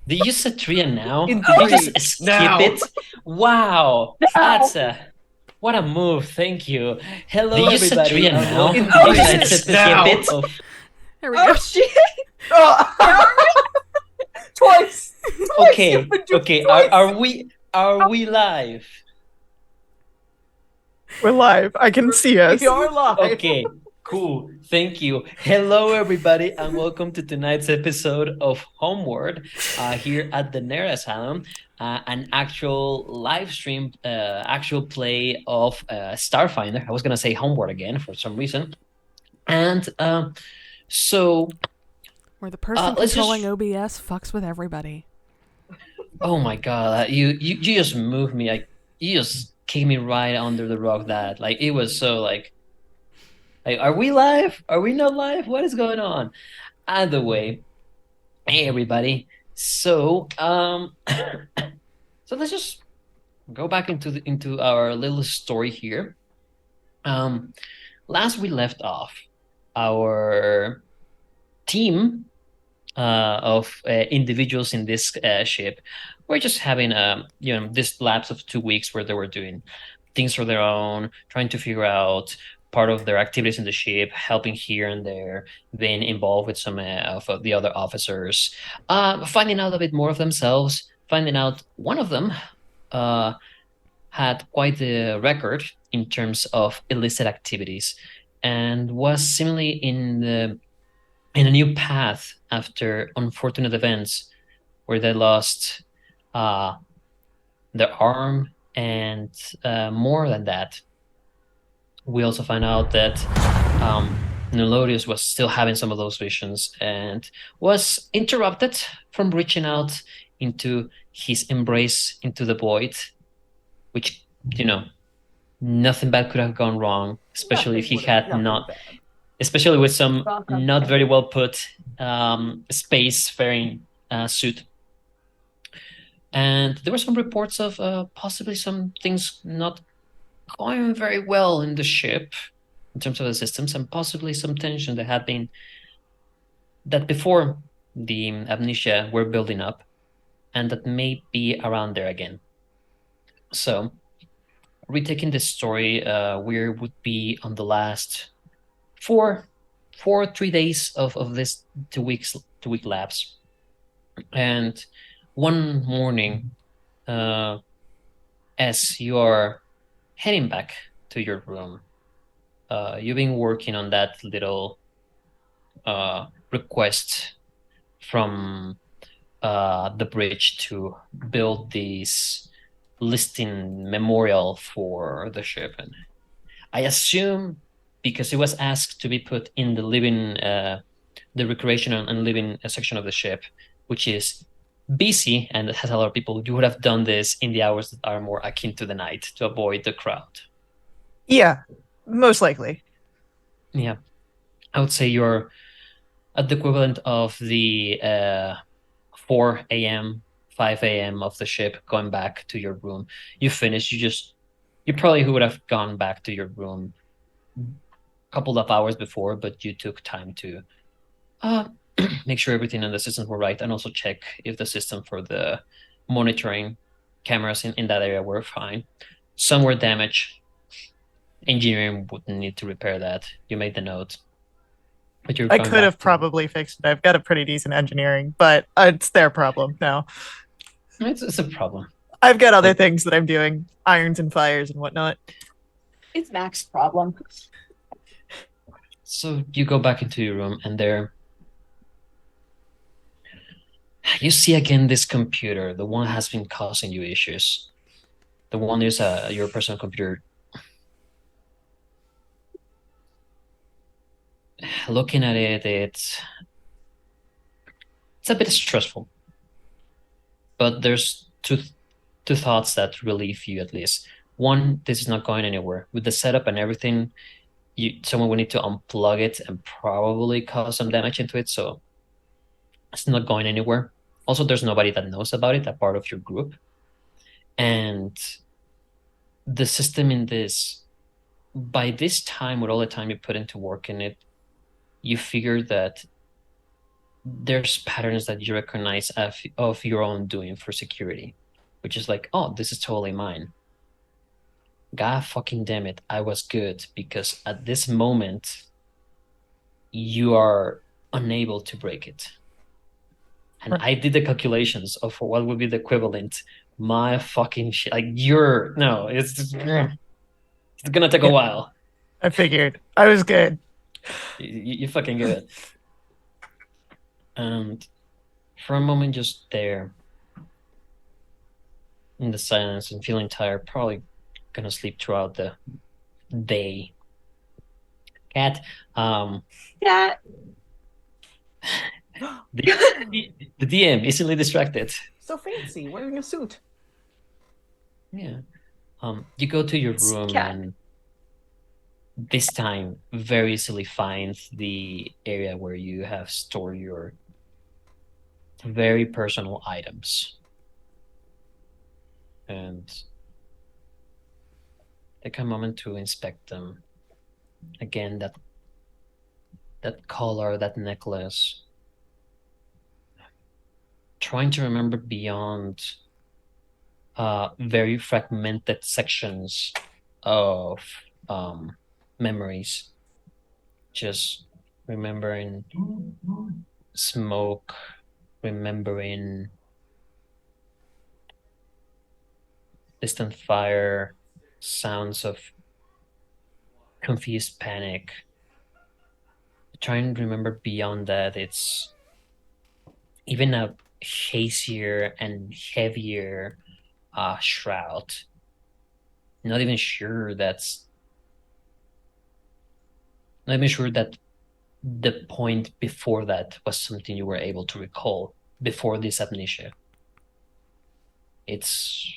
Did you say three and now? In Did you just three, skip now. it? Wow, Now. what a move. Thank you. Hello, Did you say three everybody, and and now? welcome In to Oh, the three, United Jesus. Skip now. it of. There we Oh go. shit! Oh. Twice. Okay, You've been doing okay. twice. Are we live? We're live. I can see us. We are live. Okay, cool. Thank you. Hello, everybody, and welcome to tonight's episode of Homeward here at the Nera Asylum, an actual live stream, actual play of Starfinder. I was going to say Homeward again for some reason. And so Where the person let's controlling just. OBS fucks with everybody. Oh my God, you just moved me. You just came me right under the rock. That like it was so like, are we live? Are we not live? What is going on? Either way, hey everybody. So so let's just go back into our little story here. Last we left off, our team of individuals in this ship were just having this lapse of 2 weeks where they were doing things for their own, trying to figure out part of their activities in the ship, helping here and there, being involved with some of the other officers, finding out a bit more of themselves, finding out one of them had quite the record in terms of illicit activities and was seemingly in a new path after unfortunate events where they lost their arm and more than that. We also find out that Nelodius was still having some of those visions and was interrupted from reaching out into his embrace into the void, which, nothing bad could have gone wrong, especially if he had not, especially with some not very well put space-faring suit. And there were some reports of possibly some things not going very well in the ship in terms of the systems, and possibly some tension that before the amnesia were building up, and that may be around there again. So, retaking the story, we would be on the last 3 days of this 2 week lapse. And one morning, as you are heading back to your room, you've been working on that little request from the bridge to build this listing memorial for the ship. And I assume because it was asked to be put in the living, the recreational and living section of the ship, which is busy and it has a lot of people, you would have done this in the hours that are more akin to the night to avoid the crowd. Yeah, most likely. Yeah, I would say you're at the equivalent of the 4 a.m., 5 a.m. of the ship going back to your room. You finish, you probably would have gone back to your room a couple of hours before, but you took time to make sure everything in the systems were right, and also check if the system for the monitoring cameras in that area were fine. Some were damaged. Engineering would need to repair that. You made the note. But you're I going could have back to... probably fixed it. I've got a pretty decent engineering, but it's their problem now. It's a problem. I've got other things that I'm doing, irons and fires and whatnot. It's Mac's problem. So you go back into your room, and there you see again this computer, the one that has been causing you issues. The one is your personal computer. Looking at it, it's a bit stressful. But there's two thoughts that relieve you at least. One, this is not going anywhere. With the setup and everything, someone will need to unplug it and probably cause some damage into it, so it's not going anywhere. Also, there's nobody that knows about it, a part of your group. And the system in this, by this time, with all the time you put into work in it, you figure that there's patterns that you recognize of your own doing for security, which is like, oh, this is totally mine. God fucking damn it, I was good, because at this moment you are unable to break it. And Right. I did the calculations of what would be the equivalent. My fucking shit, like you're no, it's gonna take a Yeah. while. I figured I was good. You're fucking good. And for a moment, just there in the silence and feeling tired, probably gonna sleep throughout the day. Cat, Yeah. the DM easily distracted. So fancy, wearing a suit. Yeah. You go to your It's room cat. and this time very easily find the area where you have stored your very personal items. And take a moment to inspect them. Again, that collar, that necklace. Trying to remember beyond very fragmented sections of memories. Just remembering smoke, remembering distant fire, sounds of confused panic. Trying to remember beyond that, it's even a hazier and heavier shroud. Not even sure that the point before that was something you were able to recall before this amnesia. It's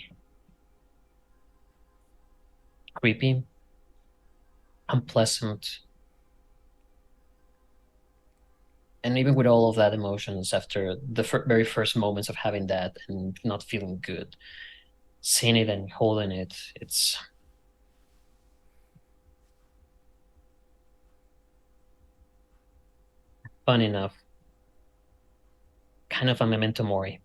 creepy, unpleasant, and even with all of that emotions after the very first moments of having that and not feeling good, seeing it and holding it, it's fun enough. Kind of a memento mori.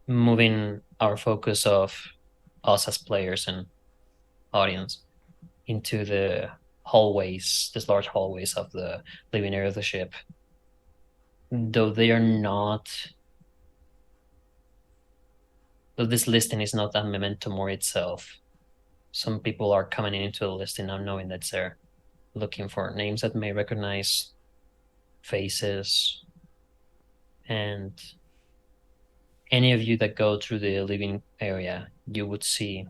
Moving our focus of us as players and audience into the hallways, these large hallways of the living area of the ship. Though they are not, though this listing is not a memento mori itself, some people are coming into the listing not knowing that they're looking for names that may recognize faces, and any of you that go through the living area, you would see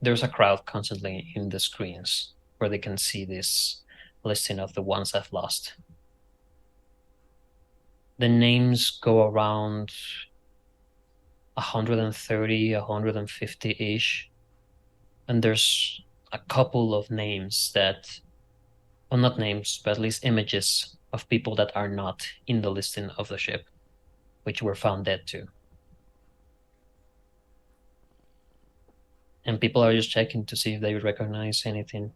there's a crowd constantly in the screens where they can see this listing of the ones I've lost. The names go around 130, 150-ish. And there's a couple of names that, well, not names, but at least images of people that are not in the listing of the ship, which were found dead too. And people are just checking to see if they recognize anything.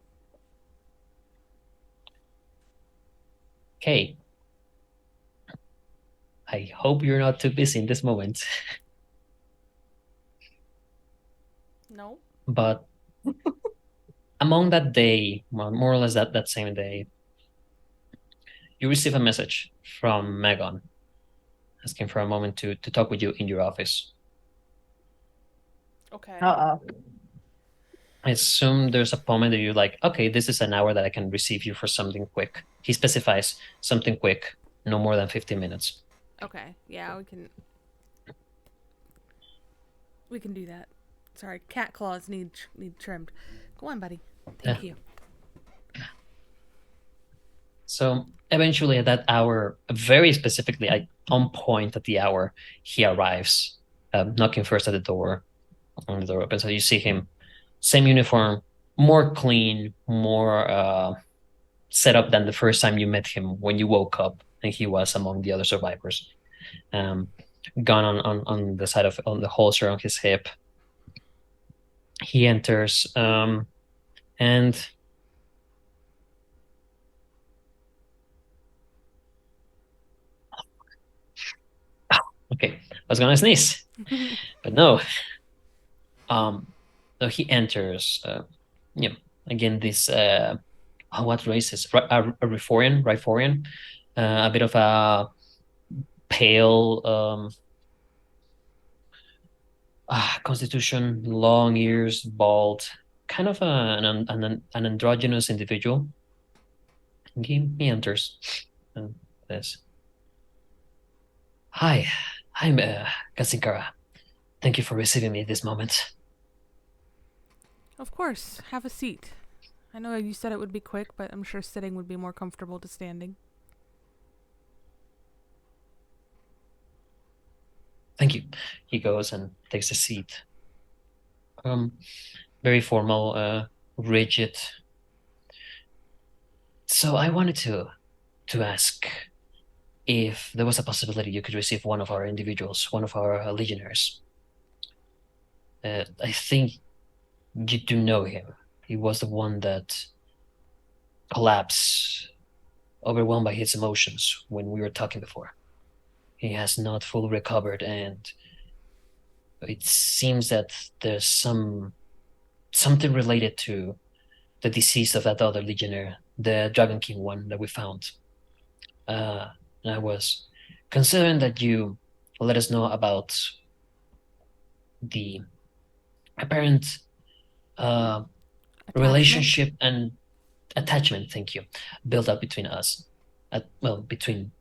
Okay. I hope you're not too busy in this moment. No. But among that day, well, more or less that same day, you receive a message from Megan asking for a moment to talk with you in your office. Okay. Uh-oh. I assume there's a moment that you're like, okay, this is an hour that I can receive you for something quick. He specifies something quick, no more than 15 minutes. Okay. Yeah, we can do that. Sorry, cat claws need trimmed. Go on, buddy. Thank you. So eventually at that hour, very specifically, on point at the hour, he arrives, knocking first at the door. On the door opens, so you see him, same uniform, more clean, more set up than the first time you met him when you woke up and he was among the other survivors. Gun on the side of on the holster on his hip. He enters, and Okay, I was gonna sneeze, but no. So he enters. Again, this what race is a Riforian, a bit of a pale constitution, long ears, bald, kind of an androgynous individual. And he enters and says, "Hi, I'm Kasinkara. Thank you for receiving me at this moment." Of course, have a seat. I know you said it would be quick, but I'm sure sitting would be more comfortable to standing. Thank you. He goes and takes a seat. Very formal, rigid. So I wanted to ask if there was a possibility you could receive one of our individuals, one of our legionnaires. I think you do know him. He was the one that collapsed, overwhelmed by his emotions when we were talking before. He has not fully recovered, and it seems that there's something related to the disease of that other legionnaire, the Dragon King one that we found. And I was considering that you let us know about the apparent relationship and attachment, thank you, built up between us. Between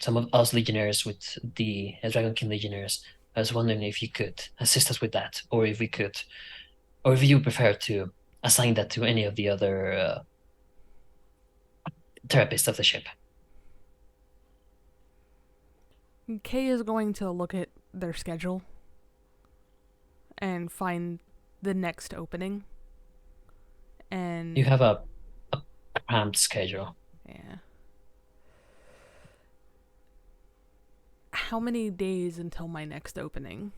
some of us legionnaires with the Dragon King legionnaires. I was wondering if you could assist us with that, or if you prefer to assign that to any of the other therapists of the ship. Kay is going to look at their schedule and find the next opening. And you have a cramped schedule. Yeah. How many days until my next opening?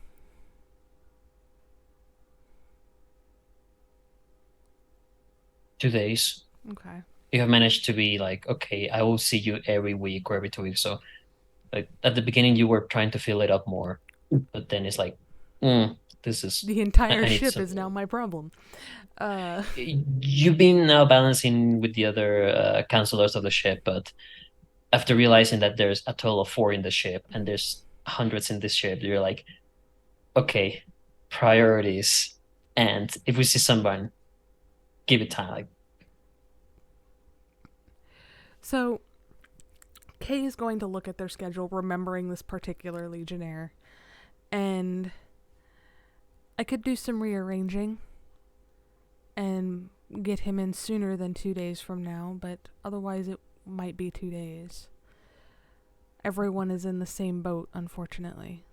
Two days. Okay. You have managed to be like, okay, I will see you every week or every 2 weeks. So like at the beginning you were trying to fill it up more, but then it's like, this is The entire I need ship some- is now my problem. You've been now balancing with the other counselors of the ship, but after realizing that there's a total of 4 in the ship and there's hundreds in this ship, you're like, okay, priorities. And if we see someone, give it time. Like, So, Kay is going to look at their schedule, remembering this particular legionnaire, and I could do some rearranging and get him in sooner than 2 days from now, but otherwise it might be 2 days. Everyone is in the same boat, unfortunately.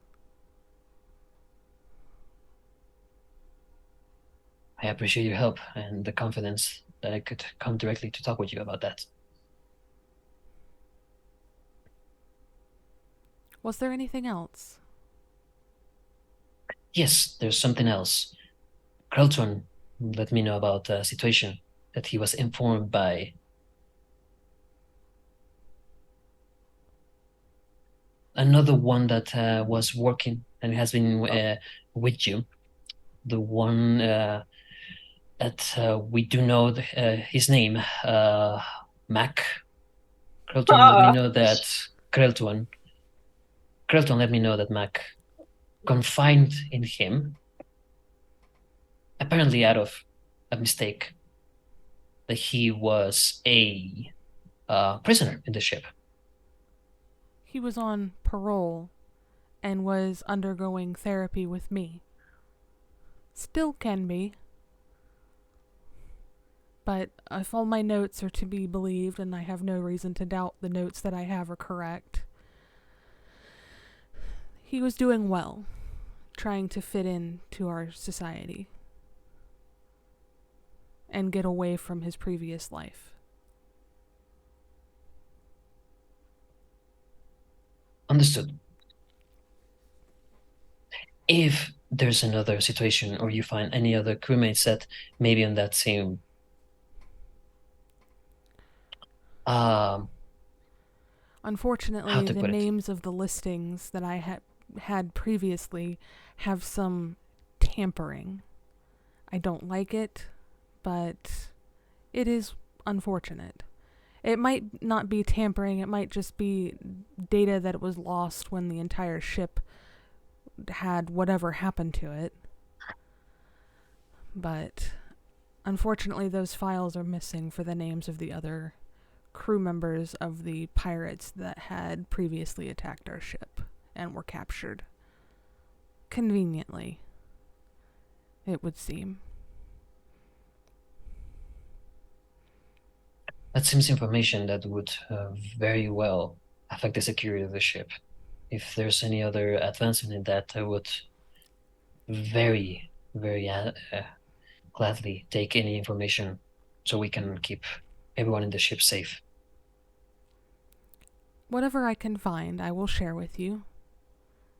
I appreciate your help and the confidence that I could come directly to talk with you about that. Was there anything else? Yes, there's something else. Carlton let me know about a situation that he was informed by another one that was working and has been with you. The one that we do know his name, Mac. Carlton let me know that Carlton let me know that Mac confined in him, apparently out of a mistake, that he was a prisoner in the ship. He was on parole and was undergoing therapy with me. Still can be. But if all my notes are to be believed, and I have no reason to doubt the notes that I have are correct, he was doing well, trying to fit in to our society and get away from his previous life. Understood. If there's another situation or you find any other crewmates that maybe on that same Unfortunately, the names of the listings that I had had previously have some tampering. I don't like it, but it is unfortunate. It might not be tampering, it might just be data that was lost when the entire ship had whatever happened to it. But unfortunately, those files are missing for the names of the other crew members of the pirates that had previously attacked our ship and were captured. Conveniently, it would seem. That seems information that would very well affect the security of the ship. If there's any other advancement in that, I would very, very gladly take any information so we can keep everyone in the ship safe. Whatever I can find, I will share with you.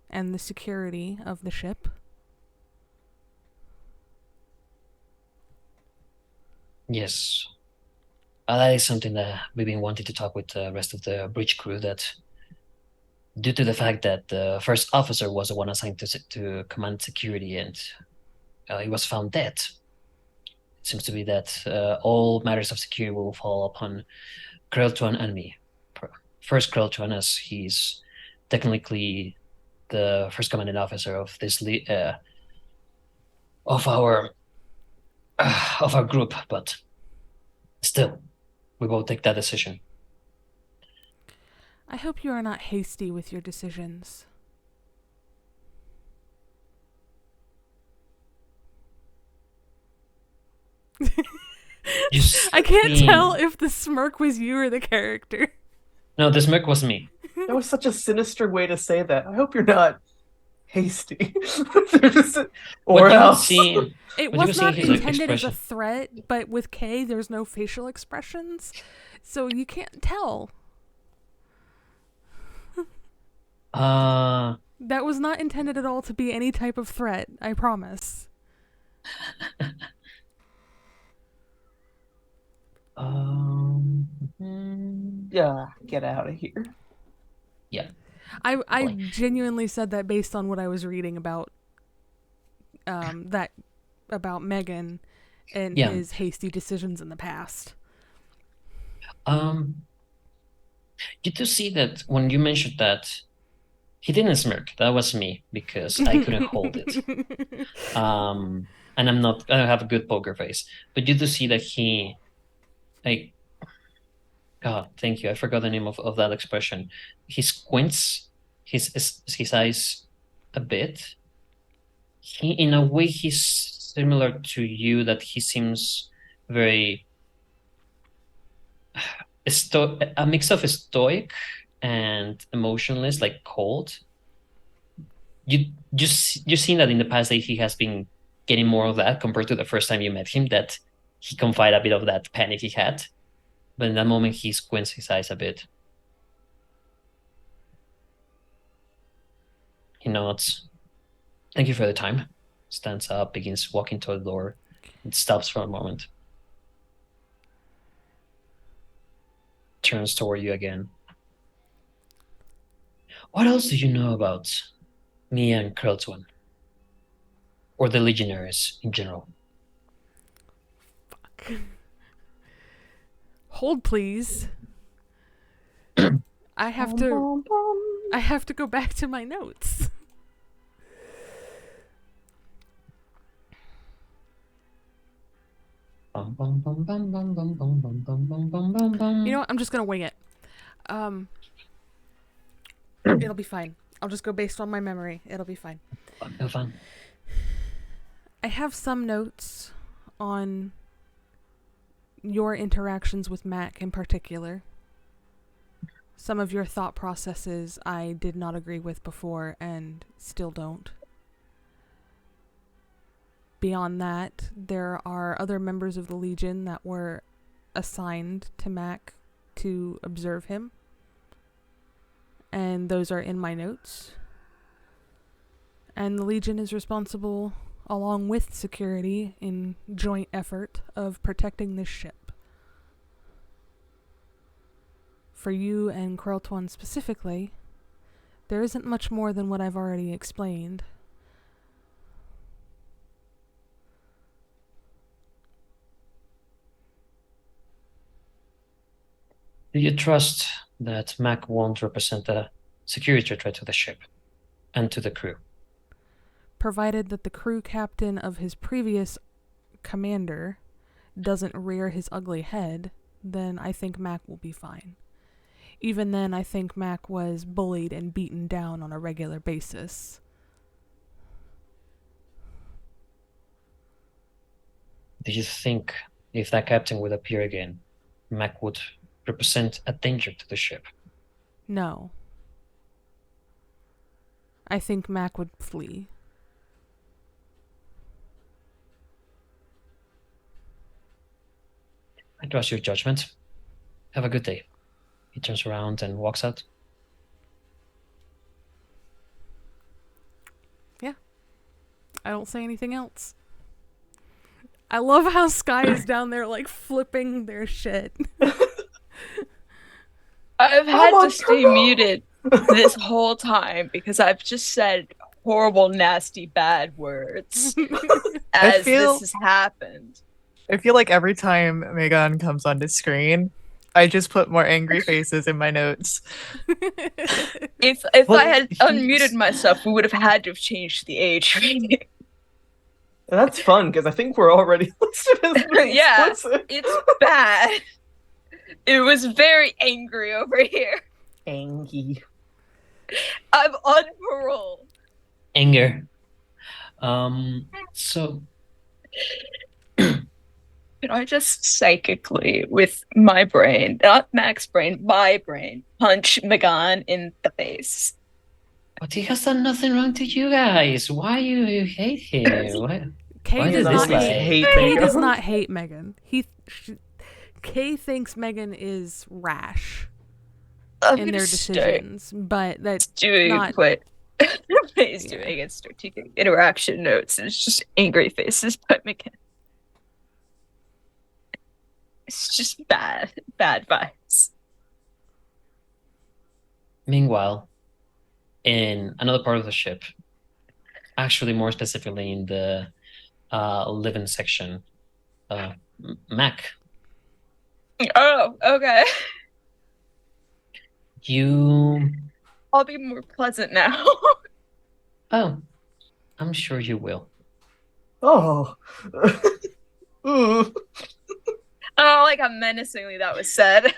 And the security of the ship. Yes. That is something that we've been wanting to talk with the rest of the bridge crew, that due to the fact that the first officer was the one assigned to command security and he was found dead, it seems to be that all matters of security will fall upon Kreltuan and me. First Kreltuan, as he's technically the first commanding officer of this of our group, but still, we will take that decision. I hope you are not hasty with your decisions. I can't tell if the smirk was you or the character. No, the smirk was me. That was such a sinister way to say that. I hope you're not hasty. Or else. It was not intended as a threat, but with Kay, there's no facial expressions, so you can't tell. That was not intended at all to be any type of threat, I promise. Yeah, get out of here. Yeah. I genuinely said that based on what I was reading about about Megan and his hasty decisions in the past. You do see that when you mentioned that, he didn't smirk. That was me, because I couldn't hold it. And I don't have a good poker face. But you do see that he, God, thank you. I forgot the name of that expression. He squints his eyes a bit. In a way, he's similar to you, that he seems very a mix of stoic and emotionless, like cold. You've seen that in the past that he has been getting more of that compared to the first time you met him, that he confided a bit of that panic he had. But in that moment, he squints his eyes a bit. He nods. Thank you for the time. Stands up, begins walking toward the door, and stops for a moment. Turns toward you again. What else do you know about me and Kreltuan? Or the Legionaries in general? Fuck. Hold, please. I have to go back to my notes. You know what? I'm just gonna wing it. It'll be fine. I'll just go based on my memory. It'll be fine. Fun. I have some notes on your interactions with Mac in particular. Some of your thought processes I did not agree with before and still don't. Beyond that, there are other members of the Legion that were assigned to Mac to observe him. And those are in my notes. And the Legion is responsible, along with security, in joint effort of protecting this ship. For you and Kreltuan specifically, There isn't much more than what I've already explained. Do you trust that Mac won't represent a security threat to the ship and to the crew? Provided that the crew captain of his previous commander doesn't rear his ugly head, then I think Mac will be fine. Even then, I think Mac was bullied and beaten down on a regular basis. Do you think if that captain would appear again, Mac would represent a danger to the ship? No. I think Mac would flee. I trust your judgment. Have a good day. He turns around and walks out. Yeah. I don't say anything else. I love how Sky is down there, like, flipping their shit. I've had on, to stay muted this whole time because I've just said horrible, nasty, bad words as this has happened. I feel like every time Megan comes onto screen, I just put more angry faces in my notes. If Well, I had he's- unmuted myself, we would have had to have changed the age rating. That's fun because I think we're already listed as being Yeah. explicit. It's bad. It was very angry over here. Angie. I'm on parole. Anger. So Can I just psychically, with my brain, not Mac's brain, my brain, punch Megan in the face? but he has done nothing wrong to you guys. Why you hate him? Why Kay does does this not guy hate. hate Kay Megan? does not hate Megan. Kay thinks Megan is rash I'm in gonna their start decisions, but that's doing not. what he's Yeah. doing in strategic interaction notes. And it's just angry faces by Megan. It's just bad vibes. Meanwhile, in another part of the ship, actually more specifically in the living section, Mac, Oh, okay. you... I'll be more pleasant now. Oh, I'm sure you will. Oh. Ooh. Oh, like how menacingly that was said.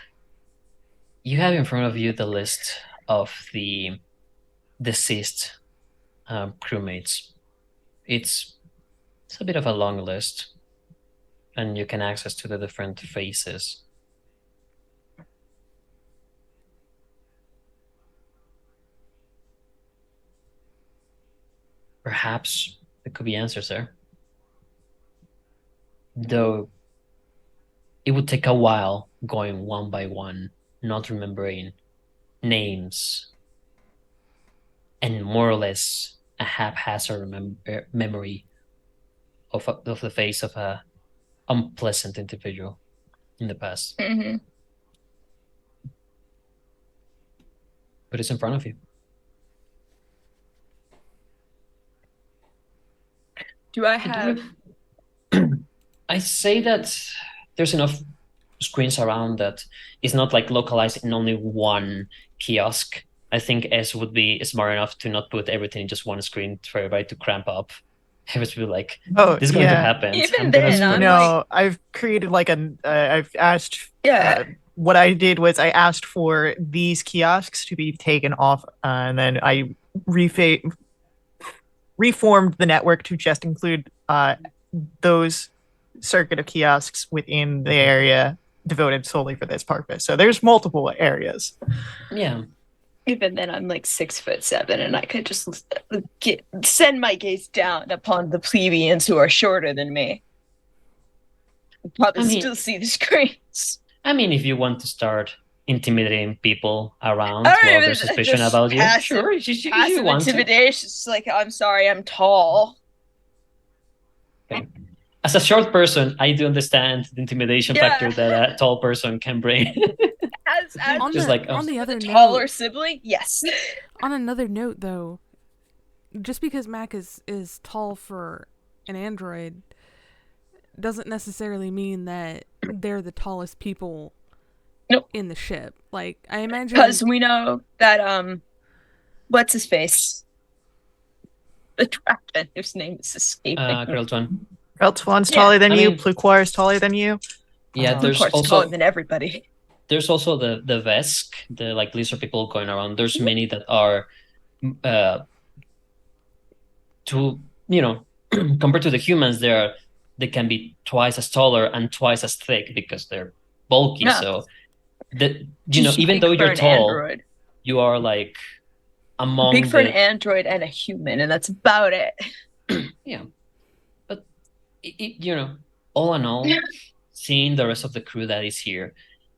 You have in front of you the list of the deceased crewmates. It's a bit of a long list, and you can access to the different faces. Perhaps there could be answers there. Though it would take a while going one by one, not remembering names, and more or less a haphazard memory of the face of a unpleasant individual in the past. Mm-hmm. But it's in front of you. Do I have... I say that there's enough screens around that it's not like localized in only one kiosk. I think S would be smart enough to not put everything in just one screen for everybody to cramp up. Everybody would be like, Oh, this is going to yeah. happen. Even I'm gonna then, scream." I'm No, I've created like I've asked. Yeah. What I did was I asked for these kiosks to be taken off, and then I reformed the network to just include those circuit of kiosks within the area devoted solely for this purpose. So there's multiple areas. Yeah. Even then, I'm like 6'7", and I could just send my gaze down upon the plebeians who are shorter than me. I'd probably still see the screens. I mean, if you want to start intimidating people around I don't while even- there's suspicion just about you, passive- sure, you Passive want to. intimidation. It's like, I'm sorry, I'm tall. as a short person, I do understand the intimidation factor that a tall person can bring. As Just like, on the with a other taller note, sibling, yes. on another note, though, just because Mac is tall for an android doesn't necessarily mean that they're the tallest people Nope. in the ship. Like, I imagine Because we know that what's his face? The captain, whose name is escaping me. Kreltwan. Reltwan's Yeah, taller than I you. mean- Pluquar is taller than you. Yeah, there's Of course, also taller than everybody. there's also the Vesk, the like lizard people going around. There's many that are to compared to the humans, they can be twice as taller and twice as thick because they're bulky. Yeah. So that Just even big though for you're an tall, android. you are like among Big for an the android and a human, and that's about it. yeah. But all in all, seeing the rest of the crew that is here,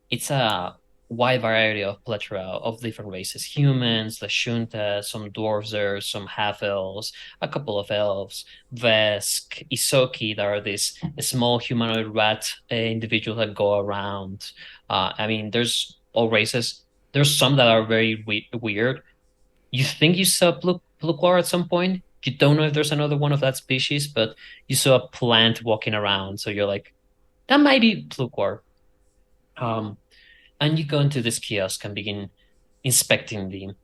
it's a wide variety of plethora of different races: humans, Lashunta, some dwarves there, some half elves, a couple of elves, Vesk, Isoki. There are these small humanoid rat individuals that go around. I mean, there's all races. There's some that are very weird. You think you saw Pluquar at some point. You don't know if there's another one of that species, but you saw a plant walking around, so you're like, that might be Pluquar. And you go into this kiosk and begin inspecting the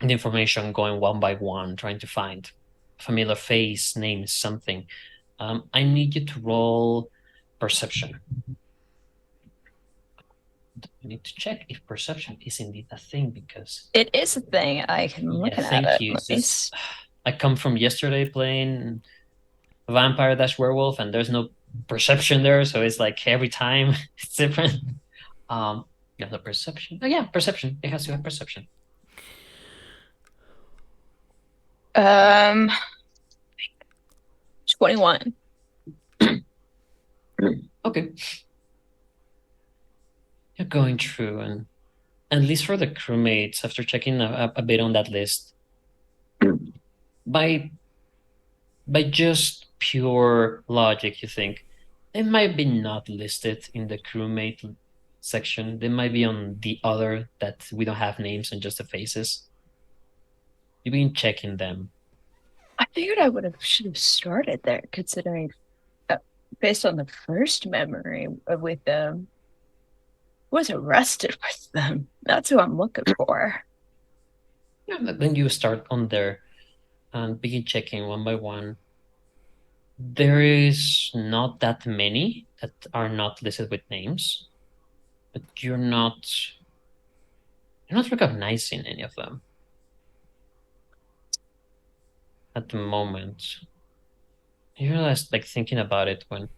information, going one by one, trying to find familiar face, name, something. I need you to roll perception. I need to check if perception is indeed a thing, because It is a thing. I can look at thank it. you. I come from yesterday playing Vampire Dash Werewolf, and there's no perception there, so it's like every time it's different. The perception. Oh yeah, perception. It has to have perception. 21. Okay. You're going through, and at least for the crewmates, after checking a bit on that list, by just pure logic, you think they might be not listed in the crewmate section. They might be on the other that we don't have names and just the faces. You've been checking them. I figured I should have started there, considering based on the first memory with them, was arrested with them. That's who I'm looking for. Yeah, then you start on there and begin checking one by one. There is not that many that are not listed with names, but you're not recognizing any of them at the moment. You realize, like, thinking about it, when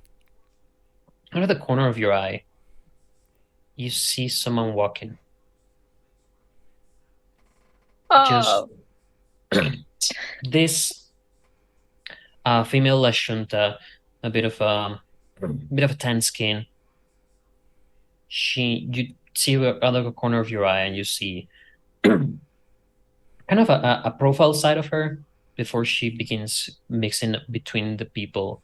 out of the corner of your eye, you see someone walking. Oh, This female Lashunta, a bit of a tan skin. You see out of the corner of your eye, and you see kind of a profile side of her before she begins mixing between the people.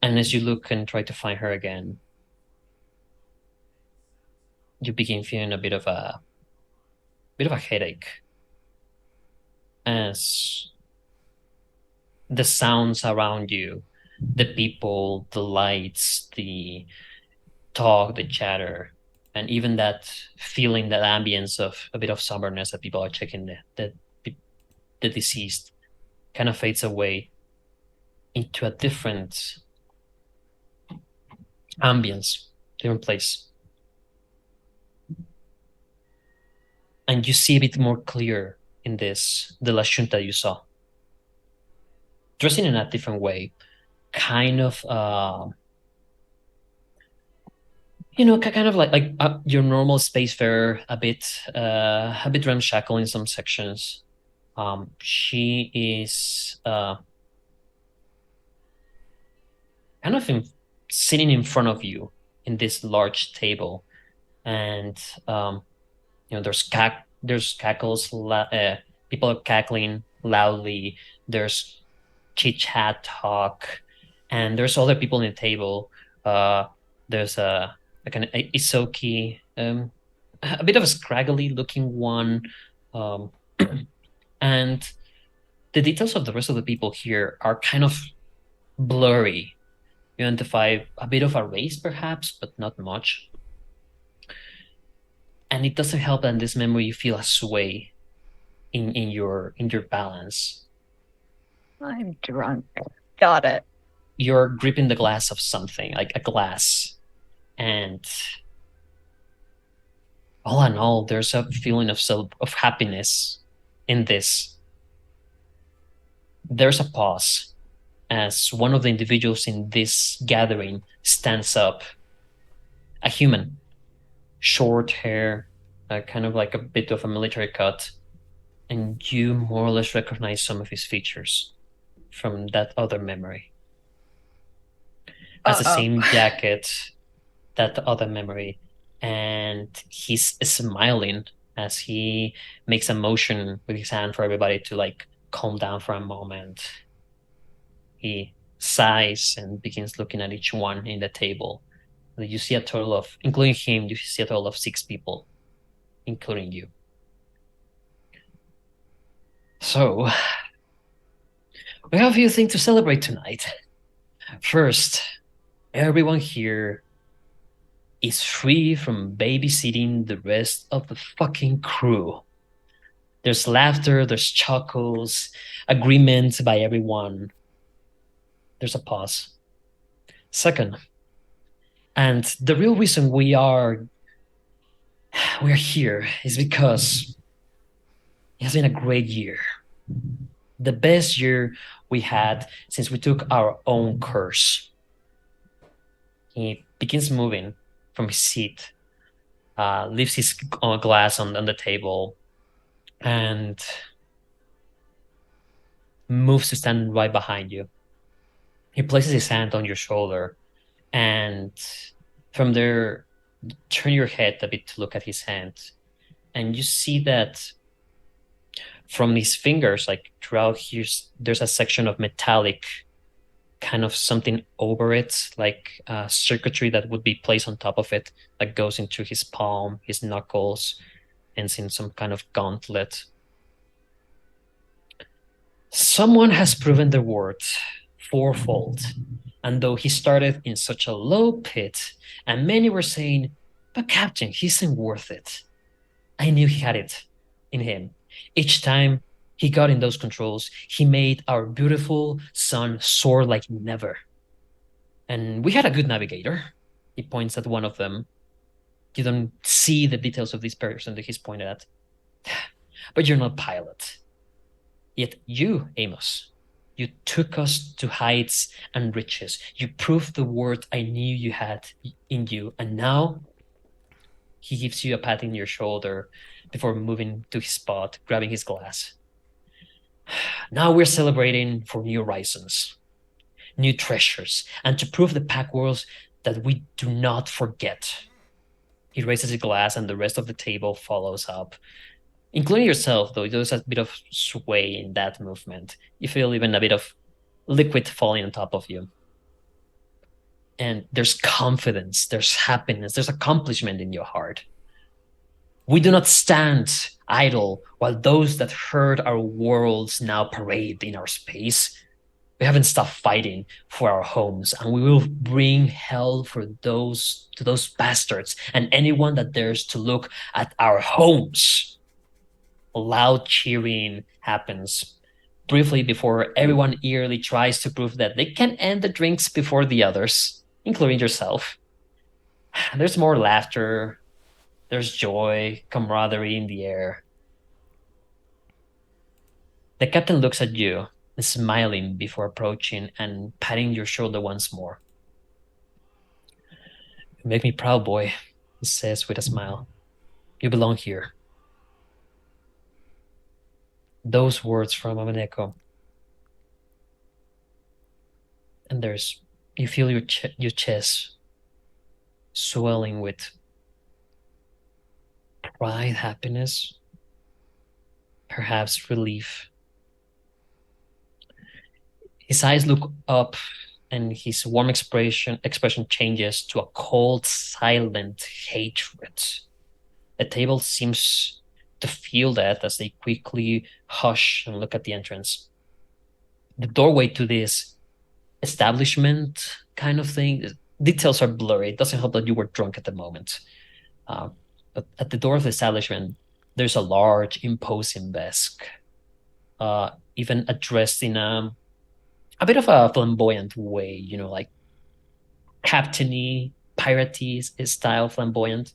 And as you look and try to find her again, you begin feeling a bit of a headache as the sounds around you, the people, the lights, the talk, the chatter, and even that feeling, that ambience of a bit of somberness that people are checking the deceased, kind of fades away into a different ambience, different place. And you see a bit more clear in this, the Lashunta you saw. Dressing in a different way, kind of, kind of like your normal spacefarer, a bit ramshackle in some sections. She is kind of sitting in front of you in this large table, and there's cackles. People are cackling loudly. There's chit chat, talk. And there's other people in the table. There's like an Isoki, a bit of a scraggly looking one, and the details of the rest of the people here are kind of blurry. You identify a bit of a race, perhaps, but not much. And it doesn't help that in this memory you feel a sway in your balance. I'm drunk. Got it. You're gripping the glass of something, like a glass, and all in all, there's a feeling of happiness in this. There's a pause as one of the individuals in this gathering stands up. A human, short hair, kind of like a bit of a military cut, and you more or less recognize some of his features from that other memory. Has the same jacket, that other memory, and he's smiling as he makes a motion with his hand for everybody to like calm down for a moment. He sighs and begins looking at each one in the table. You see a total of, including him, you see a total of 6 people, including you. So, we have a few things to celebrate tonight. First, everyone here is free from babysitting the rest of the fucking crew. There's laughter, there's chuckles, agreement by everyone. There's a pause. Second, and the real reason we're here is because it has been a great year. The best year we had since we took our own course. He begins moving from his seat, leaves his glass on the table, and moves to stand right behind you. He places his hand on your shoulder, and from there, turn your head a bit to look at his hand, and you see that from his fingers, like throughout here, there's a section of metallic, kind of something over it, like circuitry that would be placed on top of it, that goes into his palm, his knuckles, ends in some kind of gauntlet. Someone has proven their worth fourfold, and though he started in such a low pit, and many were saying, but Captain, he isn't worth it, I knew he had it in him. Each time he got in those controls, he made our beautiful sun soar like never. And we had a good navigator. He points at one of them. You don't see the details of this person that he's pointed at. But you're not a pilot. Yet you, Amos, you took us to heights and riches. You proved the worth I knew you had in you. And now he gives you a pat in your shoulder before moving to his spot, grabbing his glass. Now we're celebrating for new horizons, new treasures, and to prove the pack worlds that we do not forget. He raises his glass and the rest of the table follows up, including yourself, though there's a bit of sway in that movement. You feel even a bit of liquid falling on top of you. And there's confidence, there's happiness, there's accomplishment in your heart. We do not stand idle while those that hurt our worlds now parade in our space. We haven't stopped fighting for our homes, and we will bring hell for those bastards and anyone that dares to look at our homes. Loud cheering happens briefly before everyone eagerly tries to prove that they can end the drinks before the others, including yourself. There's more laughter. There's joy, camaraderie in the air. The captain looks at you, smiling before approaching and patting your shoulder once more. You make me proud, boy, he says with a smile. You belong here. Those words from Amaneko. And you feel your chest swelling with pride, happiness, perhaps relief. His eyes look up and his warm expression changes to a cold, silent hatred. The table seems to feel that as they quickly hush and look at the entrance. The doorway to this establishment kind of thing, details are blurry. It doesn't help that you were drunk at the moment. But at the door of the establishment, there's a large, imposing desk, even addressed in a bit of a flamboyant way, like captainy, piratey style flamboyant,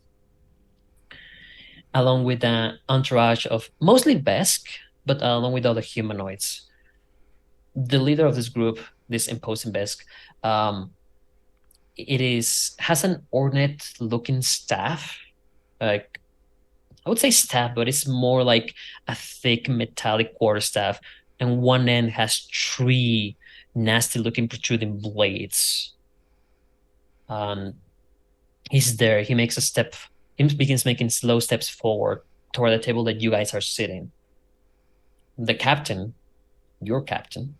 along with an entourage of mostly Besk, but along with other humanoids. The leader of this group, this imposing Besk, has an ornate-looking staff. Like, I would say staff, but it's more like a thick metallic quarterstaff, and one end has 3 nasty-looking protruding blades. He's there. He makes a step. He begins making slow steps forward toward the table that you guys are sitting. The captain, your captain,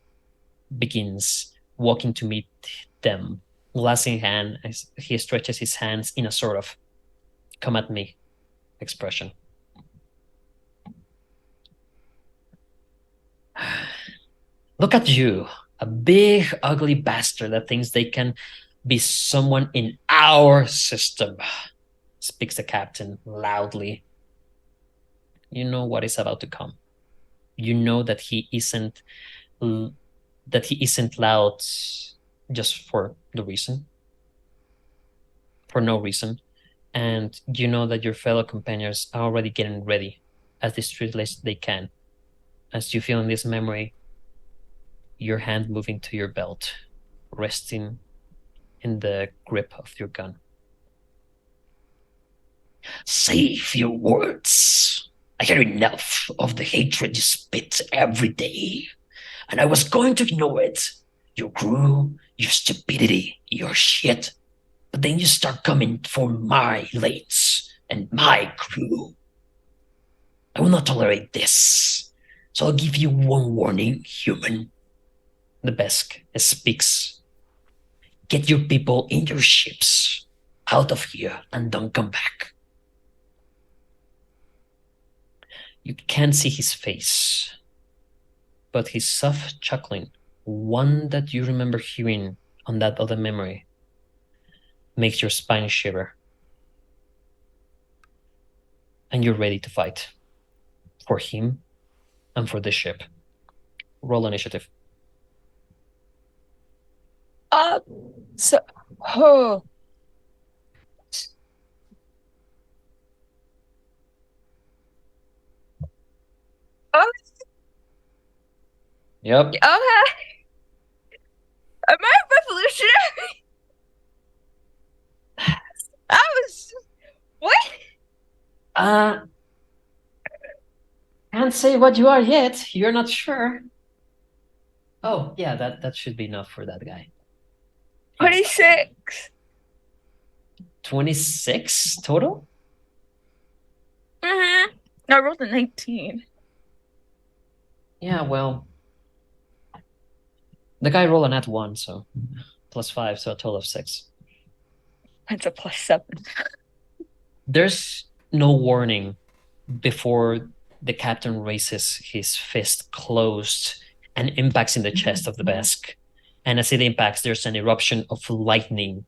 begins walking to meet them, glass in hand, as he stretches his hands in a sort of "come at me" expression. Look at you, a big, ugly bastard that thinks they can be someone in our system, speaks the captain loudly. You know what is about to come. You know that he isn't loud just for no reason. And you know that your fellow companions are already getting ready as discreetly as they can. As you feel in this memory, your hand moving to your belt, resting in the grip of your gun. Save your words. I hear enough of the hatred you spit every day, and I was going to ignore it. Your crew, your stupidity, your shit. But then you start coming for my lates and my crew. I will not tolerate this. So I'll give you one warning, human. The Besk speaks. Get your people in your ships, out of here, and don't come back. You can't see his face, but his soft chuckling, one that you remember hearing on that other memory, makes your spine shiver. And you're ready to fight. For him and for this ship. Roll initiative. Oh. Yep. Okay. Am I revolutionary? What? Can't say what you are yet. You're not sure. Oh, yeah, that should be enough for that guy. 26. 26 total? Mm-hmm. I rolled a 19. Yeah, well, the guy rolled a nat 1, so +5, so a total of 6. That's a +7. There's no warning before the captain raises his fist closed and impacts in the chest of the Besk. And as it impacts, there's an eruption of lightning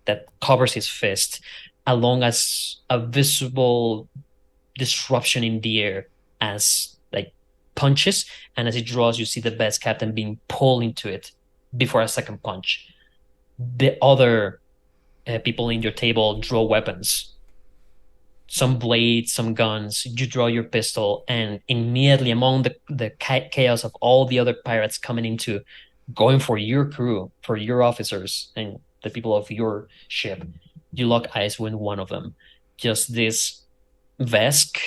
that covers his fist, along as a visible disruption in the air as like punches, and as it draws, you see the Besk captain being pulled into it before a second punch. The other people in your table draw weapons. Some blades, some guns. You draw your pistol, and immediately among the chaos of all the other pirates coming into, going for your crew, for your officers, and the people of your ship, you lock eyes with one of them. Just this Vesk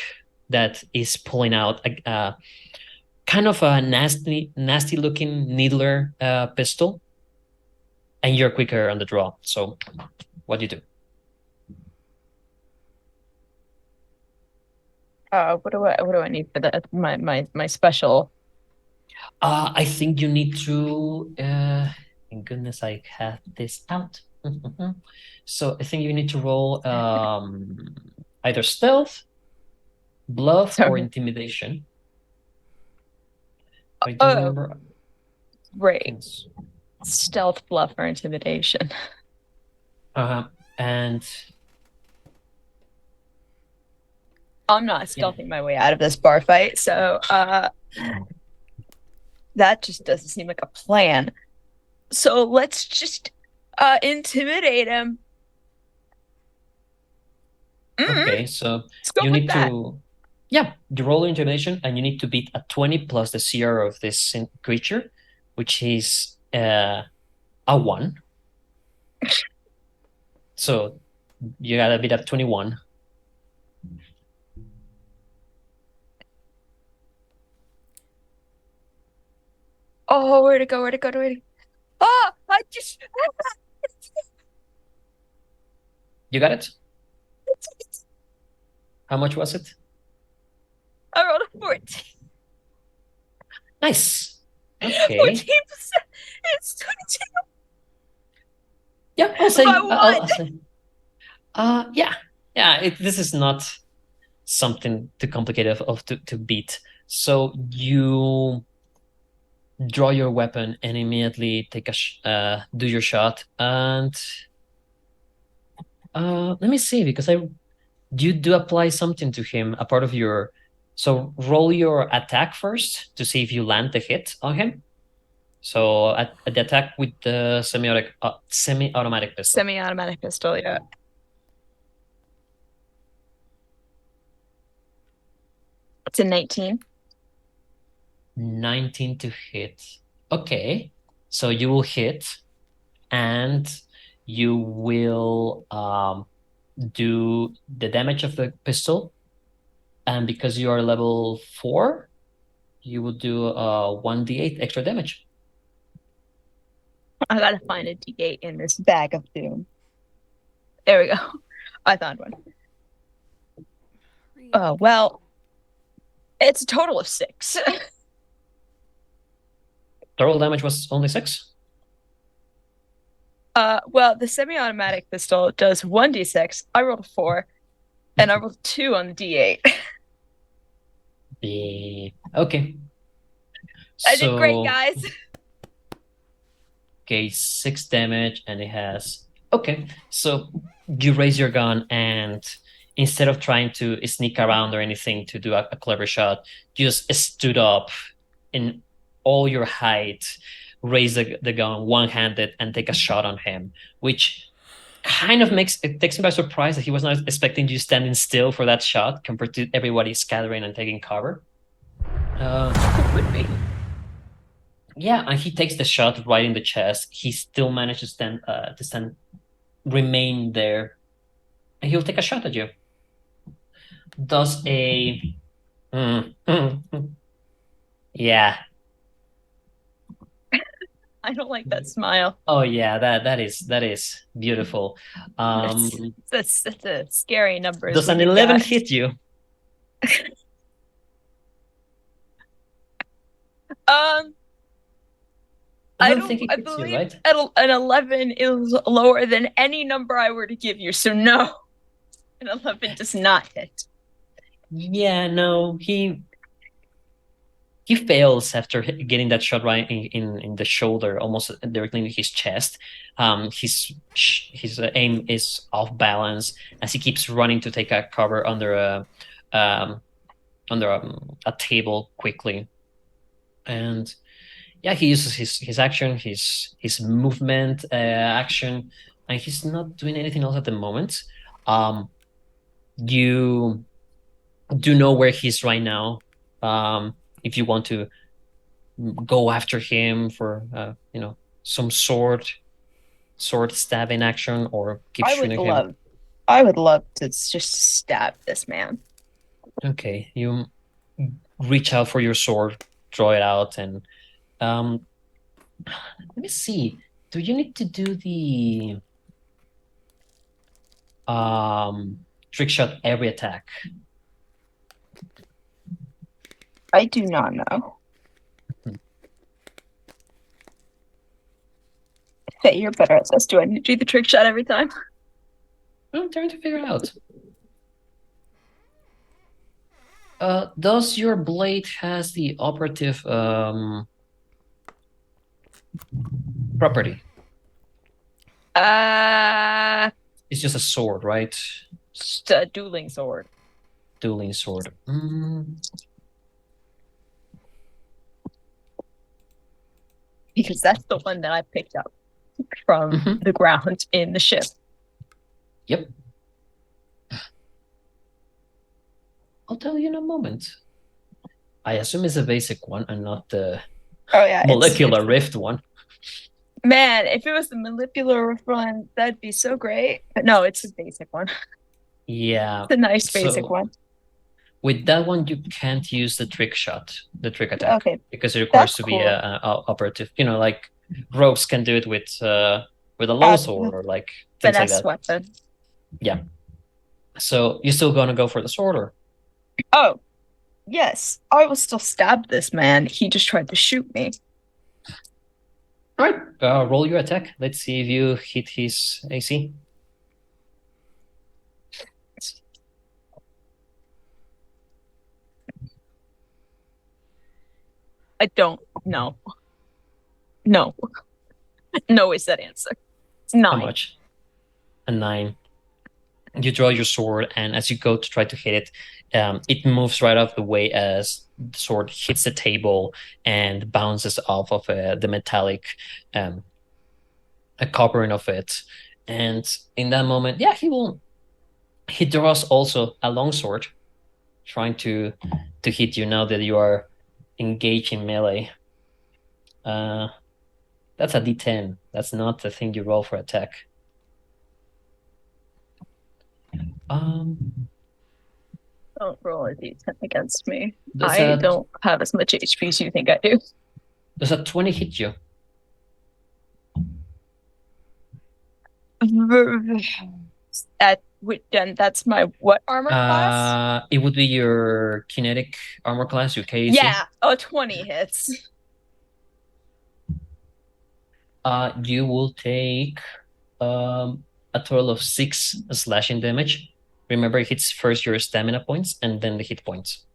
that is pulling out a kind of a nasty looking needler pistol, and you're quicker on the draw. So what do you do? What do I need for that? My special. I think you need to Thank goodness I had this out. So I think you need to roll either stealth, bluff, or Sorry. intimidation. I don't Oh, remember. right. Yes. Stealth, bluff, or intimidation. And I'm not Yeah. stealthing my way out of this bar fight, so that just doesn't seem like a plan. So let's just intimidate him. okay, so Let's go you with need that. to, yeah, you roll intimidation, and you need to beat a 20 plus the CR of this creature, which is a 1. So you gotta beat up 21. Oh, where'd it go? Where'd it go? Where'd it go? Oh, I just. You got it? How much was it? I rolled a 14. Nice. 14%. Okay. It's 22. Yeah, I'll say. By I'll what? say. Yeah. This is not something too complicated to beat. So you draw your weapon and immediately take do your shot. And let me see, because you do apply something to him, a part of your. So roll your attack first to see if you land the hit on him. So at the attack with the semi-automatic pistol. Semi-automatic pistol, yeah. It's a 19. 19 to hit. Okay, so you will hit, and you will do the damage of the pistol, and because you are level 4, you will do 1d8 extra damage. I gotta find a D8 in this bag of doom. There we go. I found one. Well, it's a total of 6. Total damage was only 6. Well, the semi-automatic pistol does 1d6. I rolled a 4, and I rolled a 2 on the D8. Okay. I did great, guys. Okay, 6 damage, and it has. Okay, so you raise your gun, and instead of trying to sneak around or anything to do a clever shot, you just stood up in all your height, raise the gun one-handed, and take a shot on him, which kind of takes me by surprise that he was not expecting you standing still for that shot compared to everybody scattering and taking cover. Would be. Yeah, and he takes the shot right in the chest. He still manages to remain there, and he'll take a shot at you. Does a yeah. I don't like that smile. Oh yeah, that is beautiful. That's a scary number. Does an 11 hit you? I don't think it I hits you, believe right? an 11 is lower than any number I were to give you, so no. An 11 does not hit. Yeah, no, he fails after getting that shot right in the shoulder, almost directly in his chest. His aim is off balance as he keeps running to take a cover under a table quickly. And yeah, he uses his action, his movement action, and he's not doing anything else at the moment. You do know where he's right now. If you want to go after him for some sword stabbing action, or keep shooting him. I would love to just stab this man. Okay, you reach out for your sword, draw it out, and let me see. Do you need to do the trick shot every attack? I do not know. Hey, you're better at this. Do I need to do the trick shot every time? I'm trying to figure out. Does your blade has the operative property? It's It's just a sword, right? just a dueling sword. Dueling sword. Because that's the one that I picked up from the ground in the ship. Yep. I'll tell you in a moment. I assume it's a basic one and not the molecular rift one. Man, if it was the molecular one, that'd be so great. But no, it's a basic one. Yeah. It's a nice basic one. With that one, you can't use the trick shot, the trick attack. Okay. Because it requires That's to cool. be a operative. You know, like rogues can do it with a longsword or like things like finesse that. weapon. Yeah. So you're still gonna go for the sword, or? Oh, yes. I will still stab this man. He just tried to shoot me. All right. Roll your attack. Let's see if you hit his AC. I don't know. No. No is that answer. It's 9. How much? A 9. You draw your sword, and as you go to try to hit it, it moves right off the way as the sword hits the table and bounces off of the metallic covering of it. And in that moment, yeah, he draws also a longsword, trying to hit you now that you are engaged in melee. That's a D10. That's not the thing you roll for attack. Don't roll a d10 against me. I don't have as much HP as you think I do. Does a 20 hit you? Then that's my what armor class? It would be your kinetic armor class, your KAC. Yeah, 20 hits. You will take a total of 6 slashing damage. Remember, it hits first your stamina points and then the hit points.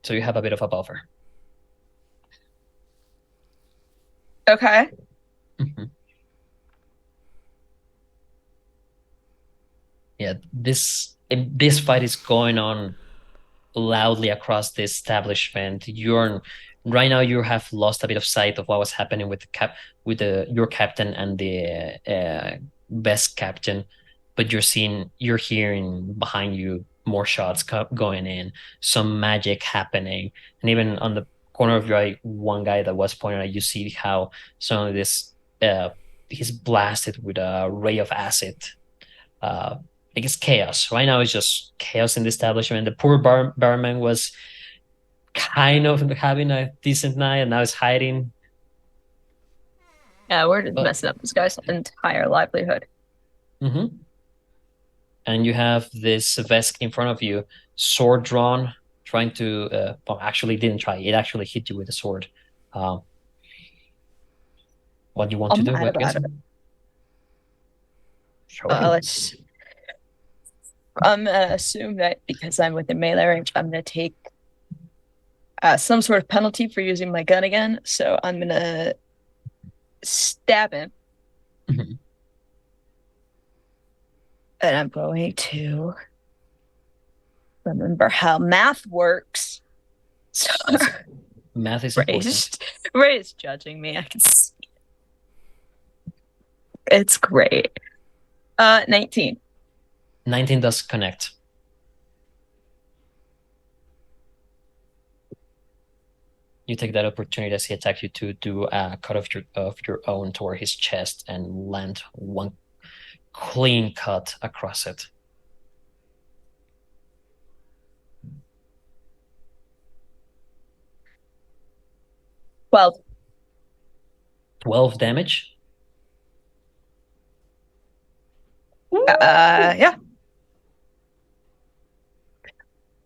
So you have a bit of a buffer. Okay. Yeah, this fight is going on loudly across the establishment. Right now you have lost a bit of sight of what was happening with your captain and the best captain, but you're hearing behind you more shots going in, some magic happening, and even on the corner of your eye, one guy that was pointing at you see how some of this he's blasted with a ray of acid. Like it's chaos. Right now it's just chaos in the establishment. The poor barman was kind of having a decent night and now is hiding. Yeah, we're just messing up this guy's entire livelihood. And you have this Vesk in front of you, sword drawn, trying to actually didn't try. It actually hit you with a sword. What do you want to do? Mad about it. Sure. I'm gonna assume that because I'm within melee range, I'm gonna take some sort of penalty for using my gun again. So I'm gonna stab him. And I'm going to remember how math works. So math is important. Ray is judging me. I can see it. It's great. 19. 19 does connect. You take that opportunity as he attacks you to do a cut of your own toward his chest and land one clean cut across it. 12 damage? Yeah.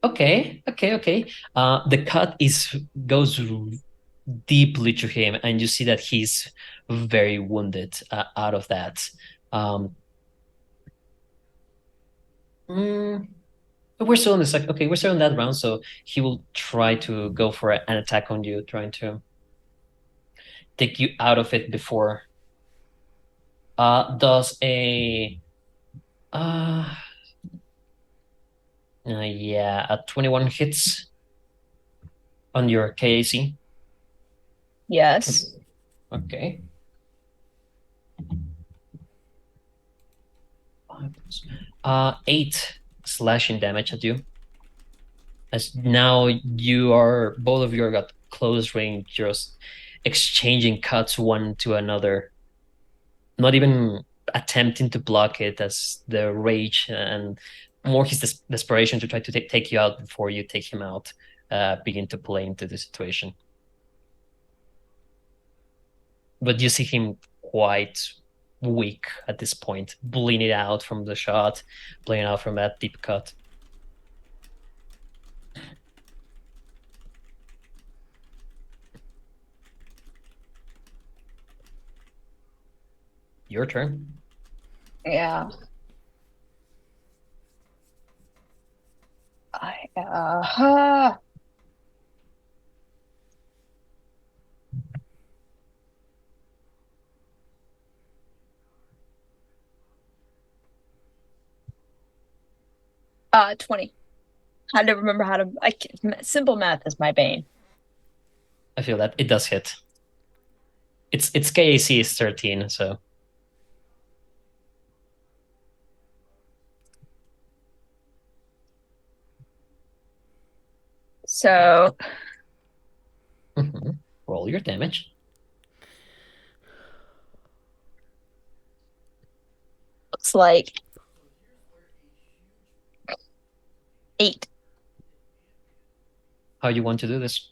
Okay. The cut goes deeply to him, and you see that he's very wounded out of that. But we're still in the second. Okay, we're still in that round, so he will try to go for an attack on you, trying to take you out of it before. Does a yeah, a 21 hits on your KAC? Yes. Okay. Eight slashing damage at you. As now both of you are got close range, just exchanging cuts one to another, not even attempting to block it, as the rage and more his desperation to try to take you out before you take him out begin to play into the situation. But you see him quite weak at this point, bleeding out from the shot, bleeding out from that deep cut. Your turn. Yeah. 20. Had to remember how to. Simple math is my bane. I feel that it does hit. Its KAC is 13, so. So. Roll your damage. Looks like 8. How you want to do this?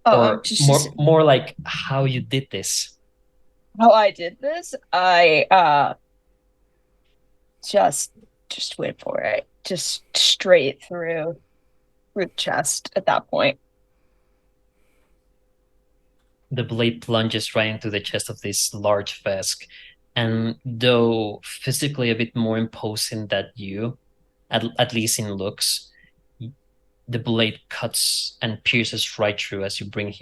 Oh, or more like how you did this. How I did this? I just went for it. Just straight through the chest at that point. The blade plunges right into the chest of this large Vesk, and though physically a bit more imposing than you, at least in looks, the blade cuts and pierces right through as you bring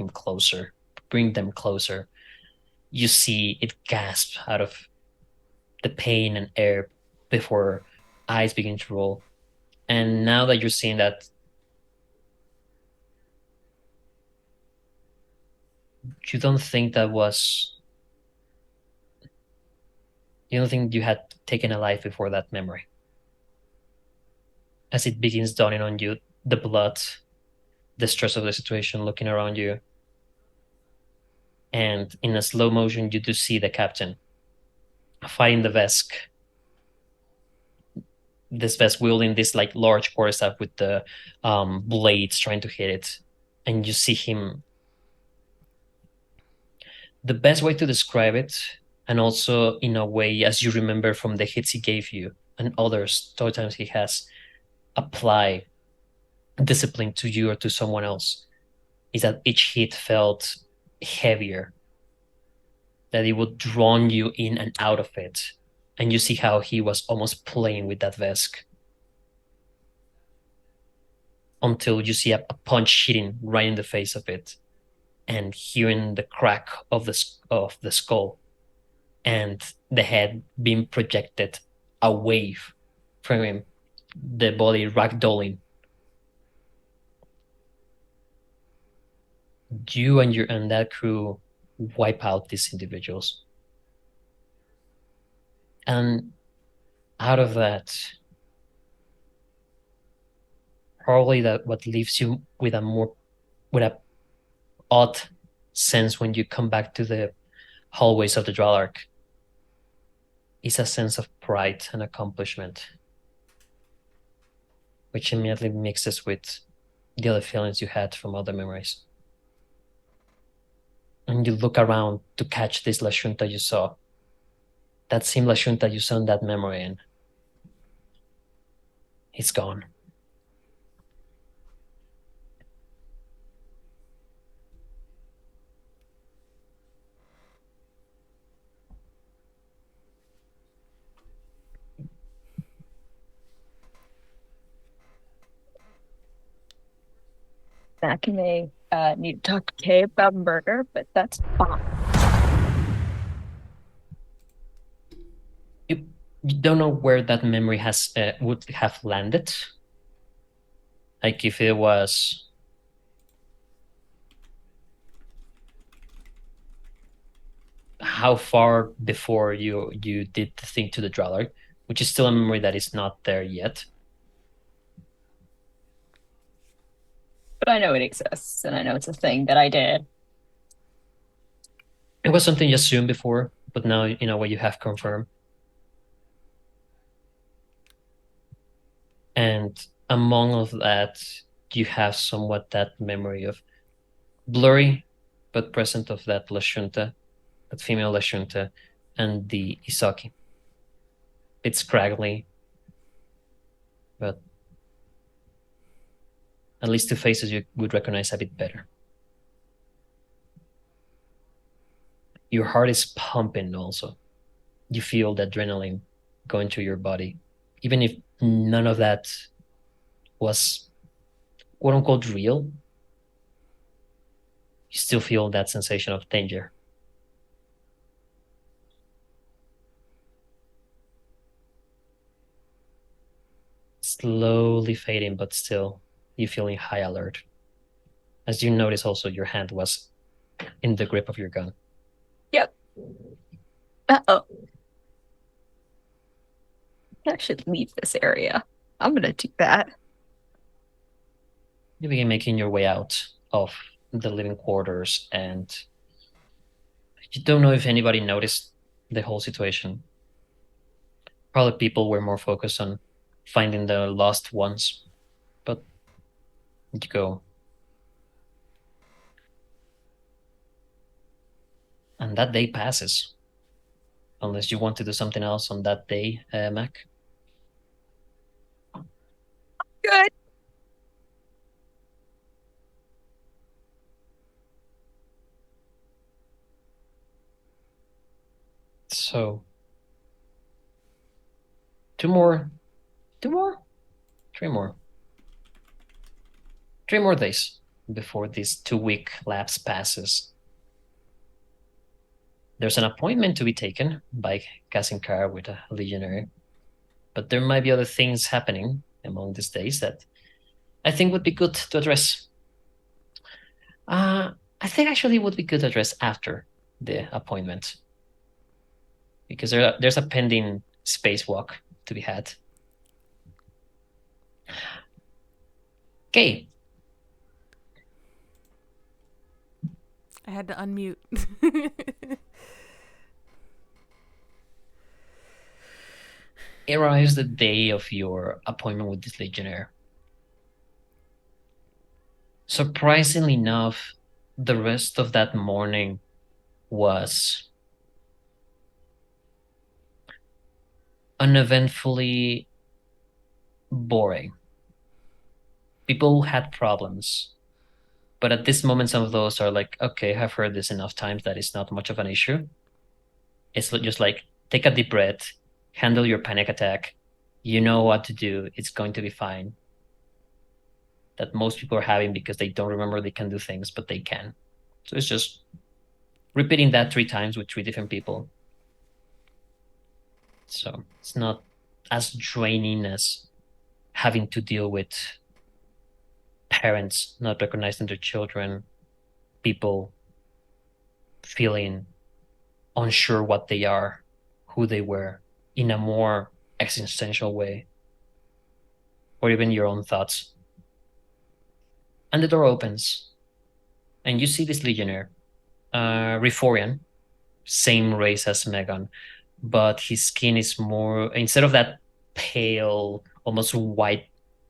them closer. You see it gasp out of the pain and air before eyes begin to roll. And now that you're seeing that, you don't think you had taken a life before that memory. As it begins dawning on you, the blood, the stress of the situation, looking around you, and in a slow motion, you do see the captain fighting the Vesk. This Vesk wielding this like large quarterstaff with the blades trying to hit it, and you see him. The best way to describe it, and also in a way as you remember from the hits he gave you and other times he has applied discipline to you or to someone else, is that each hit felt heavier, that it would draw you in and out of it. And you see how he was almost playing with that Vesk until you see a punch hitting right in the face of it, and hearing the crack of the skull and the head being projected away from him, the body ragdolling. You and that crew wipe out these individuals. And out of that, probably that what leaves you with a odd sense when you come back to the hallways of the Dralark is a sense of pride and accomplishment, which immediately mixes with the other feelings you had from other memories. And you look around to catch this Lashunta you saw. That same Lashunta you saw in that memory, and it's gone. Mac may need to talk to Kay about murder, but that's fine. You don't know where that memory would have landed. Like if it was how far before you did the thing to the Drallard, which is still a memory that is not there yet. But I know it exists, and I know it's a thing that I did. It was something you assumed before, but now in a way you have confirmed. And among all of that, you have somewhat that memory of blurry but present of that Lashunta, that female Lashunta, and the Isaki. It's scraggly, but at least two faces you would recognize a bit better. Your heart is pumping also. You feel the adrenaline going through your body. Even if none of that was quote unquote real, you still feel that sensation of danger. Slowly fading, but still you feeling high alert. As you notice also your hand was in the grip of your gun. Yep. Uh-oh. I should leave this area. I'm gonna do that. You begin making your way out of the living quarters, and you don't know if anybody noticed the whole situation. Probably people were more focused on finding the lost ones, but you go. And that day passes. Unless you want to do something else on that day, Mac. Good. So, three more, 3 more days before this 2-week lapse passes. There's an appointment to be taken by Kasinkar with a legionary, but there might be other things happening among these days that I think would be good to address. I think actually it would be good to address after the appointment, because there's a pending spacewalk to be had. Okay. I had to unmute. It arrives the day of your appointment with this legionnaire. Surprisingly enough, the rest of that morning was uneventfully boring. People had problems, but at this moment, some of those are like, okay, I've heard this enough times that it's not much of an issue. It's just like, take a deep breath, handle your panic attack. You know what to do. It's going to be fine. That most people are having because they don't remember they can do things, but they can. So it's just repeating that 3 times with 3 different people. So it's not as draining as having to deal with parents not recognizing their children, people feeling unsure what they are, who they were, in a more existential way, or even your own thoughts. And the door opens, and you see this legionnaire, Riforian, same race as Megan, but his skin is more, instead of that pale, almost white,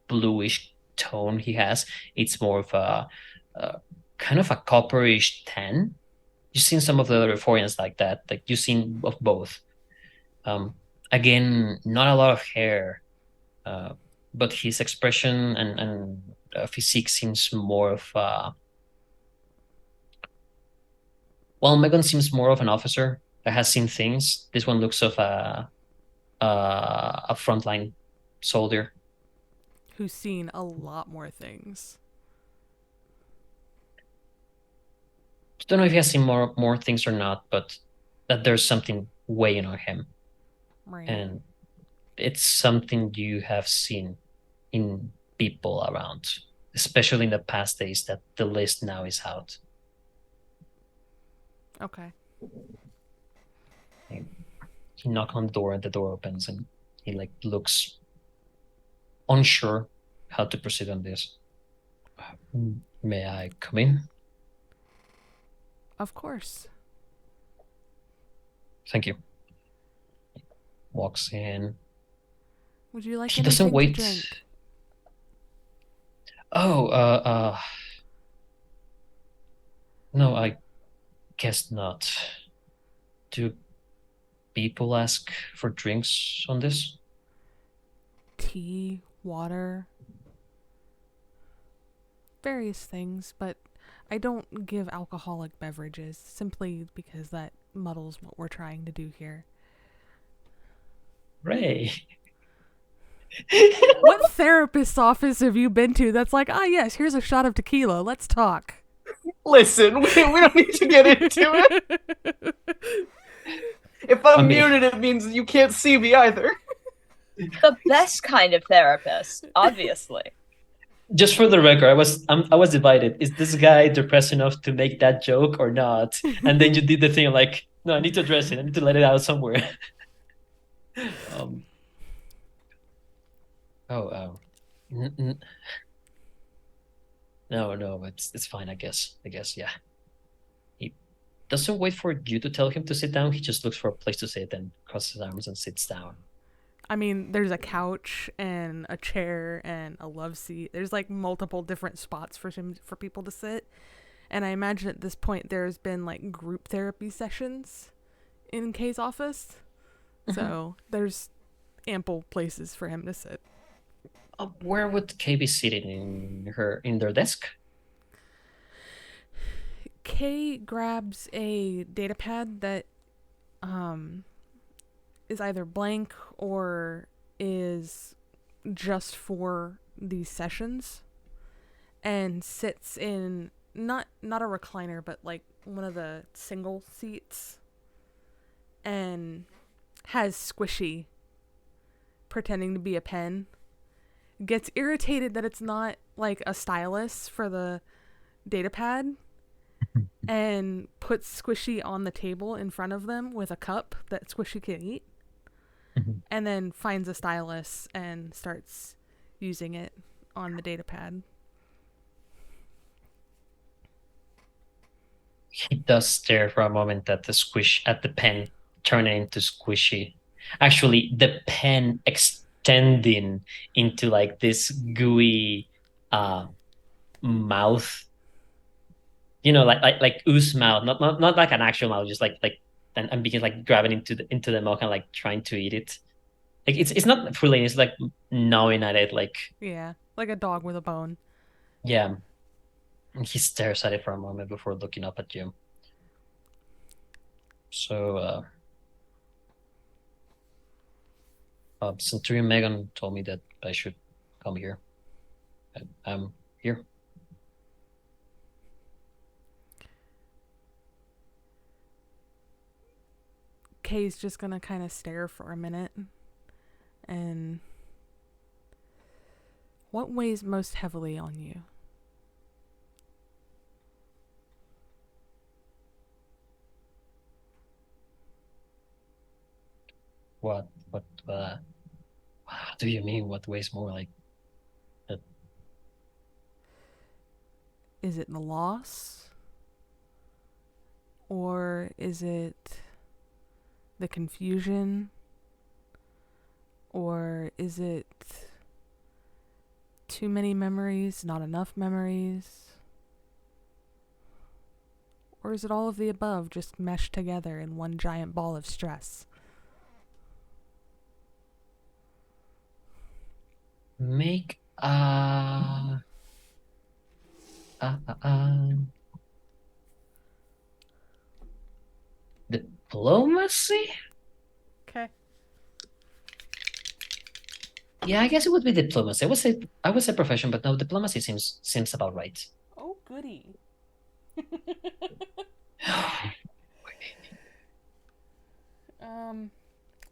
bluish tone he has, it's more of a kind of a copperish tan. You've seen some of the other Riforians like that, like you've seen of both. Again, not a lot of hair, but his expression and physique seems more of well, Megan seems more of an officer that has seen things. This one looks of a frontline soldier Who's seen a lot more things. Don't know if he has seen more things or not, but that there's something weighing on him, Right. and it's something you have seen in people around, especially in the past days that the list now is out. Okay. He knocks on the door and the door opens and he like looks unsure how to proceed on this. May I come in? Of course. Thank you. Walks in. Would you like He doesn't anything wait. to drink? Oh, no, I guess not. Do people ask for drinks on this? Tea, water, various things, but I don't give alcoholic beverages simply because that muddles what we're trying to do here. Ray. What therapist's office have you been to that's like, yes, here's a shot of tequila, let's talk? Listen, we don't need to get into it. If I'm muted, it means you can't see me either. The best kind of therapist, obviously. Just for the record, I was divided. Is this guy depressed enough to make that joke or not? And then you did the thing like, no, I need to address it. I need to let it out somewhere. No, it's fine. I guess, yeah. He doesn't wait for you to tell him to sit down. He just looks for a place to sit and crosses his arms and sits down. I mean, there's a couch and a chair and a love seat. There's like multiple different spots for people to sit. And I imagine at this point there's been like group therapy sessions in Kay's office. So there's ample places for him to sit. Where would Kay be sitting in their desk? Kay grabs a data pad that is either blank or is just for these sessions, and sits in not a recliner but like one of the single seats, and has Squishy pretending to be a pen. Gets irritated that it's not like a stylus for the data pad, and puts Squishy on the table in front of them with a cup that Squishy can eat. And then finds a stylus and starts using it on the data pad. He does stare for a moment at the pen turning into Squishy. Actually, the pen extending into like this gooey mouth. You know, like ooze mouth, not like an actual mouth, just like and begins like grabbing into the milk and like trying to eat it. Like it's not fully, it's like gnawing at it, like like a dog with a bone. Yeah. And he stares at it for a moment before looking up at you. So Centurion Megan told me that I should come here. I'm here. Kay's just gonna kind of stare for a minute. And what weighs most heavily on you? What do you mean? What weighs more? Like, is it the loss? Or is it the confusion? Or is it too many memories, not enough memories? Or is it all of the above just meshed together in one giant ball of stress? Make diplomacy? Okay. Yeah, I guess it would be diplomacy. I would say profession, but no, diplomacy seems about right. Oh, goody.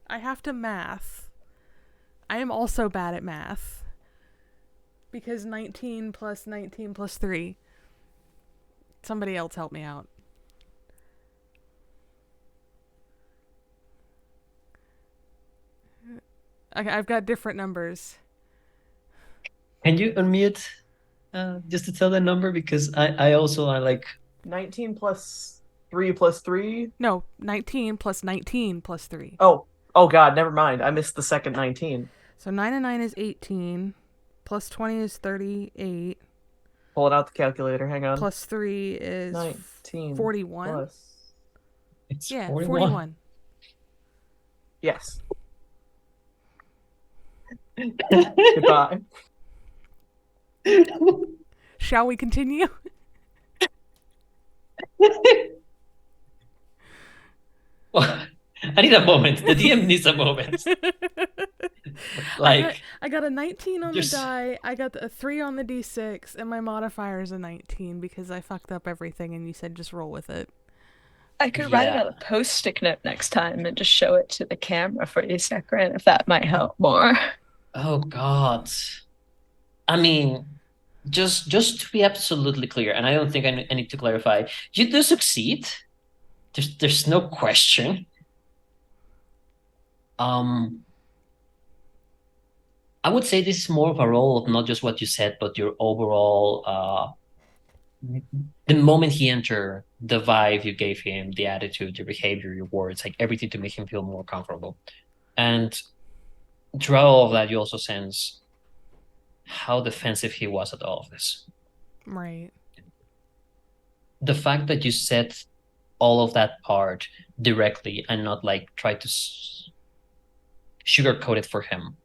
I have to math. I am also bad at math. Because 19 plus 19 plus 3. Somebody else help me out. Okay, I've got different numbers. Can you unmute just to tell the number? Because I like 19 plus 3 plus 3. No, 19 plus 19 plus 3. Oh God, never mind. I missed the second 19. So 9 and 9 is 18. Plus 20 is 38. Pulling out the calculator. Hang on. Plus 3 is 19 41. plus. it's Yeah, 41. 41. Yes. Goodbye. Shall we continue? Well, I need a moment. The DM needs a moment. Like, I got a 19 on just- the die, I got a 3 on the d6, and my modifier is a 19 because I fucked up everything and you said just roll with it. I could write it Yeah. on a post-it note next time and just show it to the camera for you, Sakran, if that might help more. oh God. I mean, just to be absolutely clear, and I don't think I need to clarify, you do succeed. There's no question. I would say this is more of a role of not just what you said, but your overall the moment he entered, the vibe you gave him, the attitude, your behavior, your words, like everything to make him feel more comfortable. And throughout all of that, you also sense how defensive he was at all of this. Right. The fact that you said all of that part directly and not like try to sugarcoat it for him,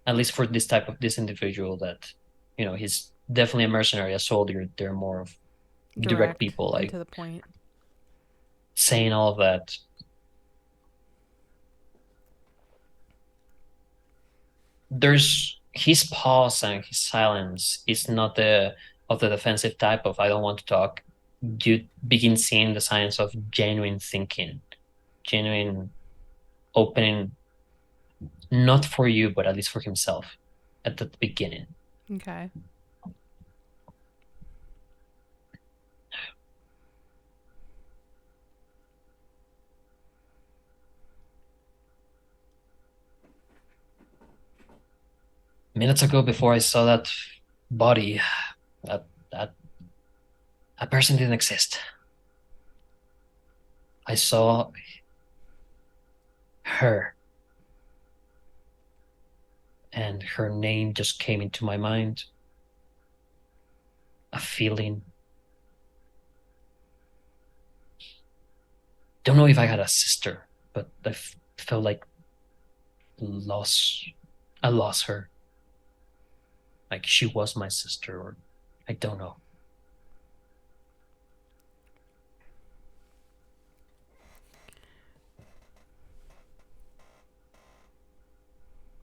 at least for this individual that, he's definitely a mercenary, a soldier. They're more of direct people, and like to the point. saying all of that. There's his pause and his silence is not of the defensive type of I don't want to talk. You begin seeing the signs of genuine thinking, genuine opening, not for you, but at least for himself at the beginning. Okay. Minutes ago, before I saw that body, that person didn't exist. I saw her, and her name just came into my mind. A feeling. Don't know if I had a sister, but I felt like I lost her. Like she was my sister, or I don't know.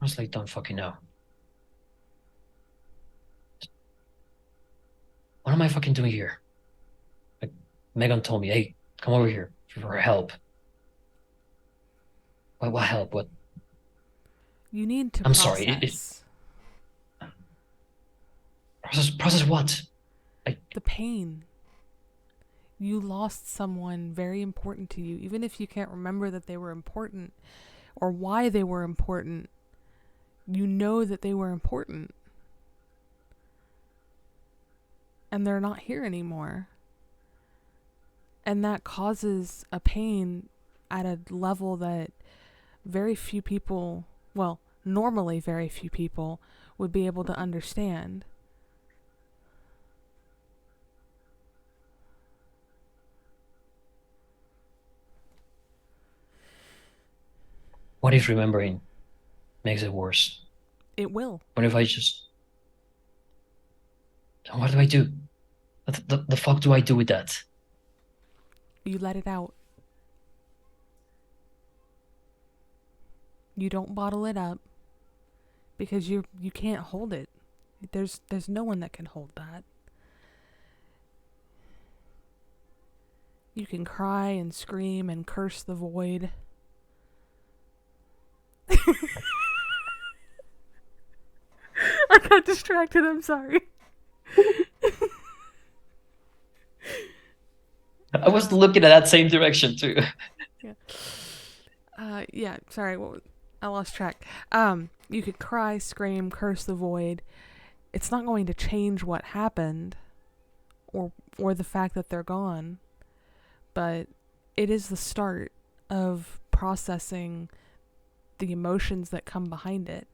I was like, don't fucking know. What am I fucking doing here? Like, Megan told me, hey, come over here for help. What help? What? You need to I'm process sorry. Process what? the pain. You lost someone very important to you, even if you can't remember that they were important or why they were important. You know that they were important. And they're not here anymore. And that causes a pain at a level that very few people, well, normally very few people would be able to understand. What if remembering makes it worse? It will. What if I just... What do I do? What the fuck do I do with that? You let it out. You don't bottle it up because you can't hold it. There's no one that can hold that. You can cry and scream and curse the void. I got distracted, I'm sorry. I was looking at that same direction too. Yeah, sorry, I lost track. You could cry, scream, curse the void. It's not going to change what happened or the fact that they're gone, but it is the start of processing the emotions that come behind it.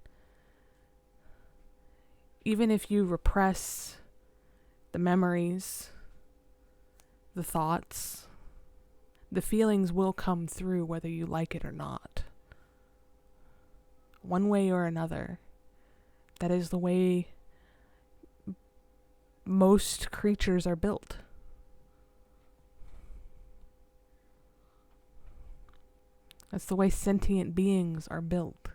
Even if you repress the memories, the thoughts, the feelings will come through whether you like it or not. One way or another. That is the way most creatures are built. That's the way sentient beings are built.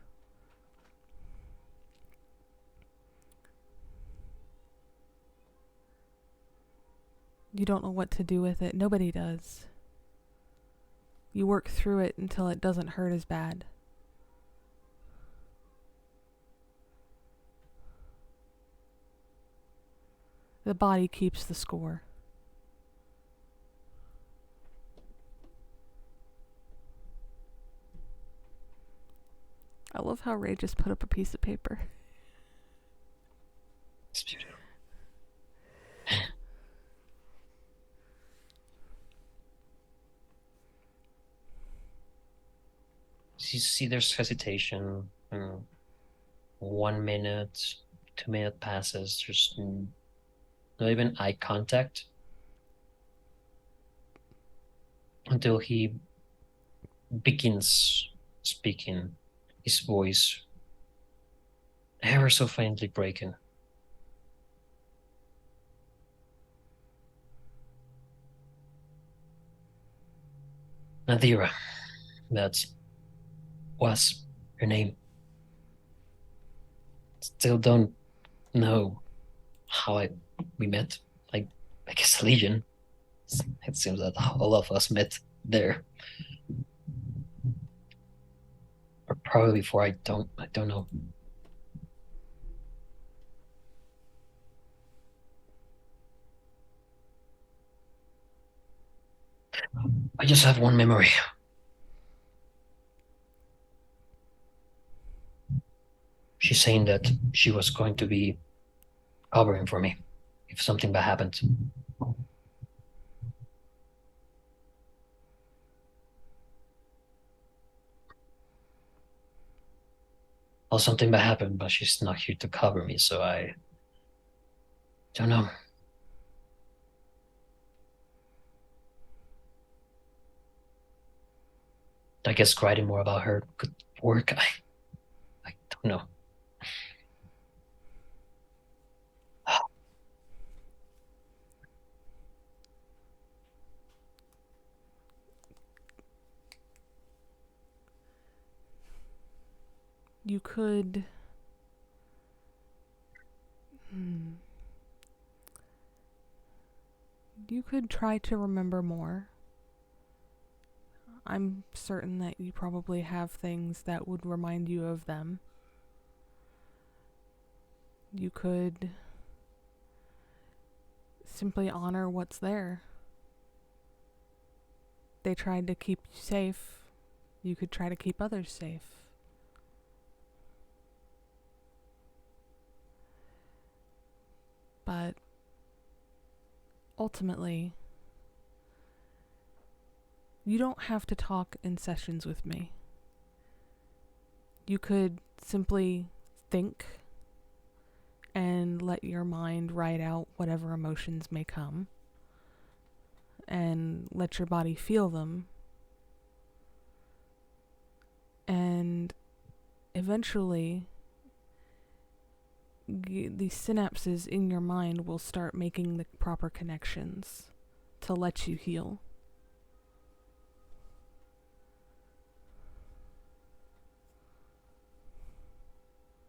You don't know what to do with it. Nobody does. You work through it until it doesn't hurt as bad. The body keeps the score. I love how Ray just put up a piece of paper. It's beautiful. You see, there's hesitation. 1 minute, 2 minute passes. There's not even eye contact until he begins speaking, his voice ever so faintly breaking. Nadira, that was her name. Still don't know how we met. I guess Legion. It seems that all of us met there. Or probably before, I don't know. I just have one memory. She's saying that she was going to be covering for me if something bad happened. Well, something bad happened, but she's not here to cover me, so I don't know. I guess writing more about her could work. I don't know. You could... You could try to remember more. I'm certain that you probably have things that would remind you of them. You could simply honor what's there. They tried to keep you safe. You could try to keep others safe. But ultimately, you don't have to talk in sessions with me. You could simply think and let your mind write out whatever emotions may come and let your body feel them. And eventually, the synapses in your mind will start making the proper connections to let you heal.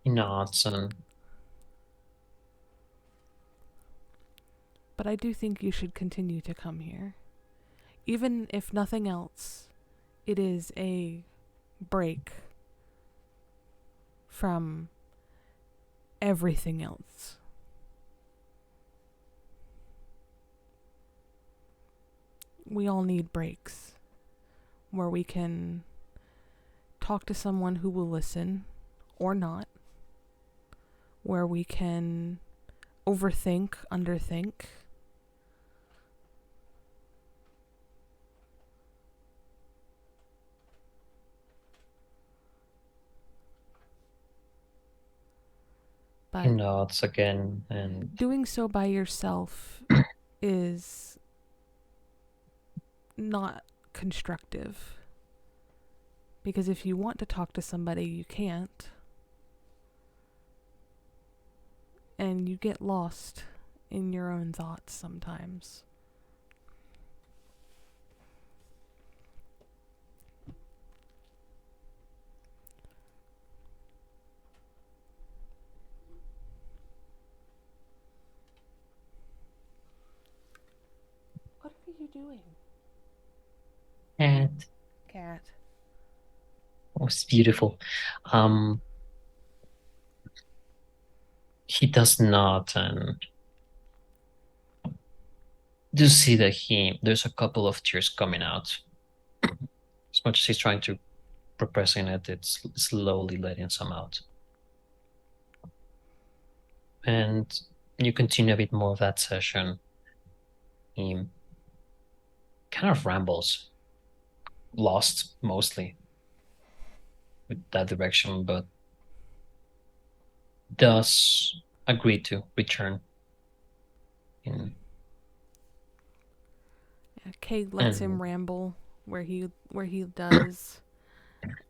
He nods and But I do think you should continue to come here. Even if nothing else, it is a break from everything else. We all need breaks where we can talk to someone who will listen or not, where we can overthink, underthink. He But nods again, and doing so by yourself is not constructive. Because if you want to talk to somebody, you can't. And you get lost in your own thoughts sometimes. What are you doing? and Cat. oh, it's beautiful. He does not, and do see that there's a couple of tears coming out. As much as he's trying to repressing it, it's slowly letting some out. And you continue a bit more of that session. He kind of rambles, lost mostly with that direction, but does agree to return. Kay lets him ramble where he does,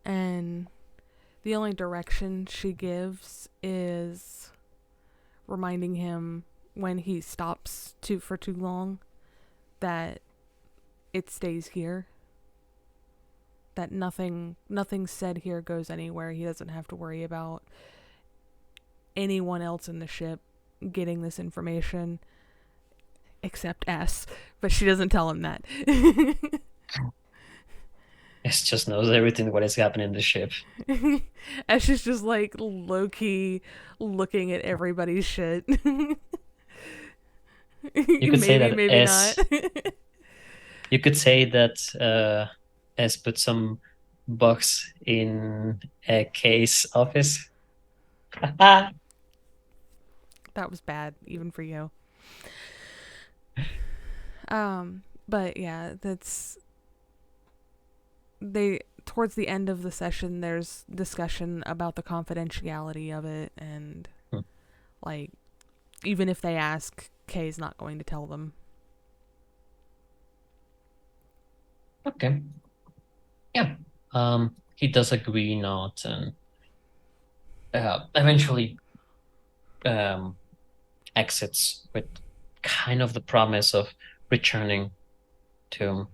and the only direction she gives is reminding him when he stops for too long that it stays here. That nothing said here goes anywhere. He doesn't have to worry about anyone else in the ship getting this information except S, but she doesn't tell him that. S just knows everything what is happening in the ship. S is just like low-key looking at everybody's shit. You could say that maybe S. not. You could say that S put some box in a case office. That was bad, even for you. But yeah, towards the end of the session, there's discussion about the confidentiality of it, and like, even if they ask, Kay's not going to tell them. Okay. Yeah. He does agree not, and eventually exits with kind of the promise of returning to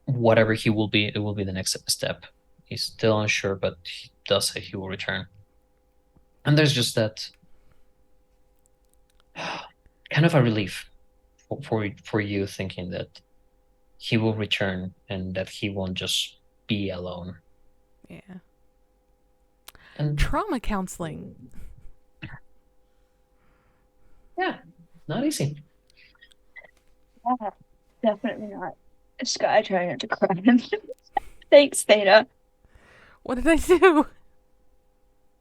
whatever he will be. It will be the next step. He's still unsure, but he does say he will return. And there's just that kind of a relief for you, thinking that he will return and that he won't just be alone. Yeah. And trauma counseling. Yeah, not easy. Yeah, definitely not. Sky, trying not to cry. Thanks, Theta. What did I do?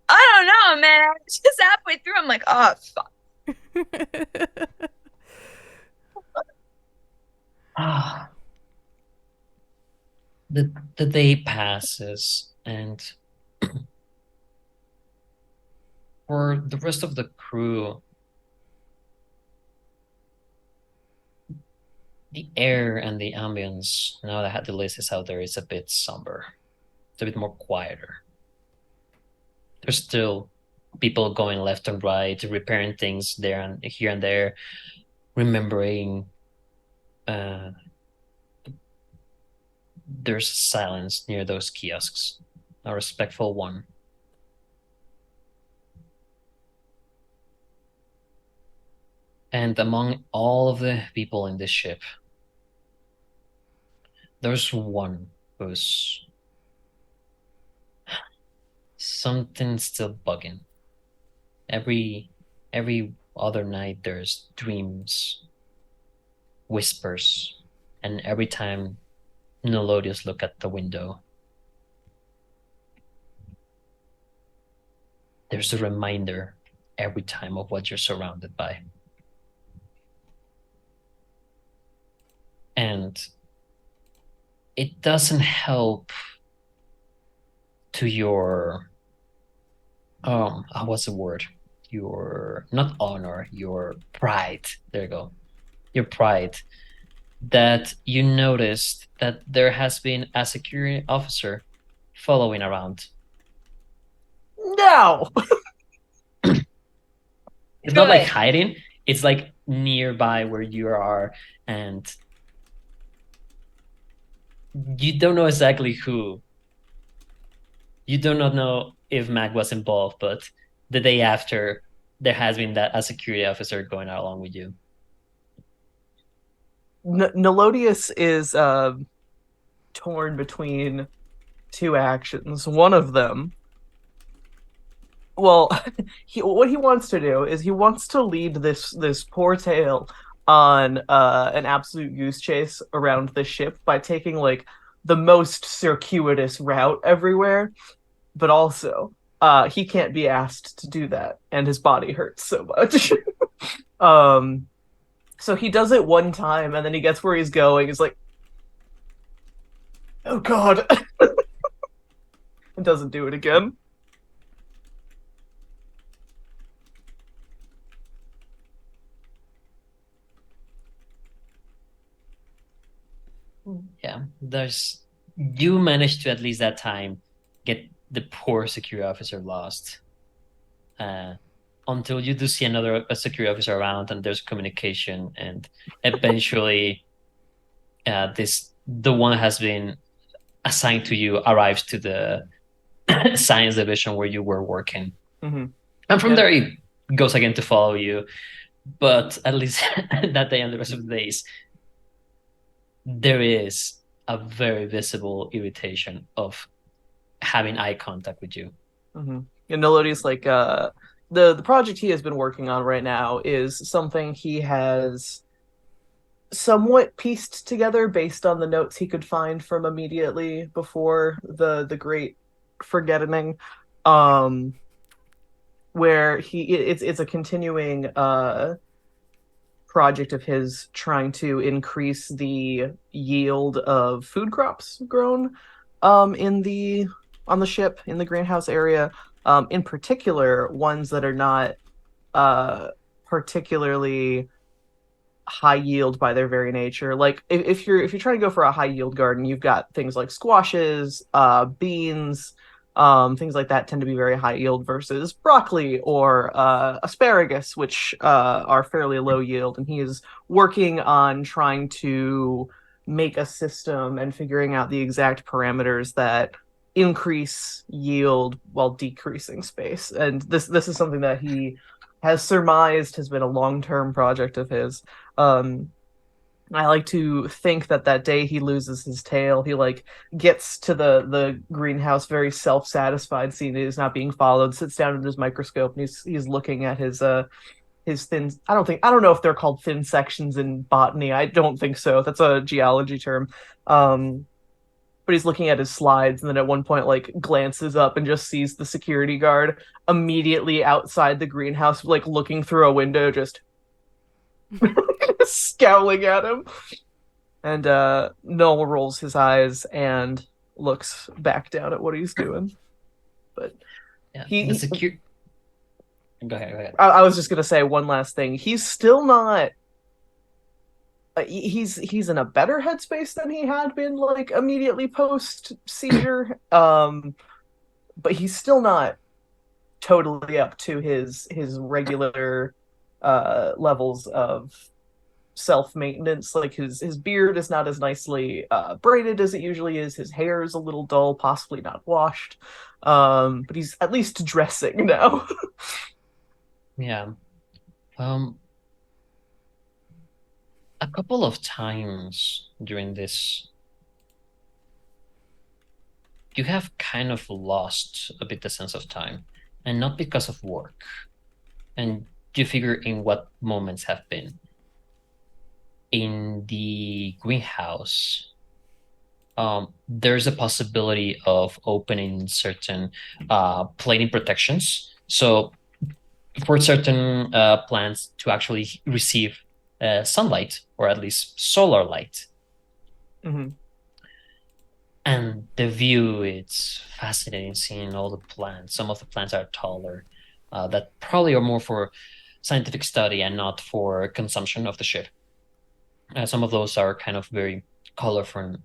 I don't know, man. I was just halfway through. I'm like, oh, fuck. The day passes, and for the rest of the crew, the air and the ambience, now that the list is out there, is a bit somber. It's a bit more quieter. There's still people going left and right, repairing things there and here and there, remembering. There's silence near those kiosks, a respectful one. And among all of the people in this ship, there's one who's something still bugging. Every other night there's dreams, whispers, and every time Melodious look at the window, there's a reminder every time of what you're surrounded by. And it doesn't help to your what's the word? Your not honor, your pride. There you go. Your pride that you noticed that there has been a security officer following around. No. It's not like hiding, it's like nearby where you are, and you don't know exactly who. You do not know if Mac was involved, but the day after, there has been a security officer going along with you. Nelodius is torn between two actions. One of them, well, what he wants to do is he wants to lead this poor tale on an absolute goose chase around the ship by taking like the most circuitous route everywhere, but also he can't be asked to do that, and his body hurts so much. So he does it one time, and then he gets where he's going. He's like, "Oh God," and doesn't do it again. Yeah, you managed to at least that time get the poor security officer lost. Until you do see a security officer around and there's communication, and eventually the one has been assigned to you arrives to the science division where you were working. Mm-hmm. And from there he goes again to follow you. But at least that day and the rest of the days, there is a very visible irritation of having eye contact with you. Mm-hmm. And Nelodi's like, the project he has been working on right now is something he has somewhat pieced together based on the notes he could find from immediately before the great forgetting, where it's a continuing project of his trying to increase the yield of food crops grown on the ship in the greenhouse area, in particular ones that are not particularly high yield by their very nature. Like if you're trying to go for a high yield garden, you've got things like squashes, beans, things like that tend to be very high yield versus broccoli or asparagus, which are fairly low yield. And he is working on trying to make a system and figuring out the exact parameters that increase yield while decreasing space. And this is something that he has surmised has been a long-term project of his. I like to think that day he loses his tail, he like gets to the greenhouse very self-satisfied, seeing that he's not being followed, sits down at his microscope, and he's looking at his thin, I don't know if they're called thin sections in botany. I don't think so. That's a geology term. But he's looking at his slides, and then at one point like glances up and just sees the security guard immediately outside the greenhouse, like looking through a window, just scowling at him. And Noel rolls his eyes and looks back down at what he's doing. But yeah, Go ahead. I was just gonna say one last thing. He's still not. He's in a better headspace than he had been like immediately post seizure. But he's still not totally up to his regular levels of self-maintenance. Like his beard is not as nicely braided as it usually is. His hair is a little dull, possibly not washed. But he's at least dressing now. Yeah. couple of times during this, you have kind of lost a bit the sense of time, and not because of work. And you figure in what moments have been. In the greenhouse, there's a possibility of opening certain plating protections. So for certain plants to actually receive sunlight, or at least solar light. Mm-hmm. And the view, it's fascinating seeing all the plants. Some of the plants are taller, that probably are more for scientific study and not for consumption of the ship. Some of those are kind of very colorful.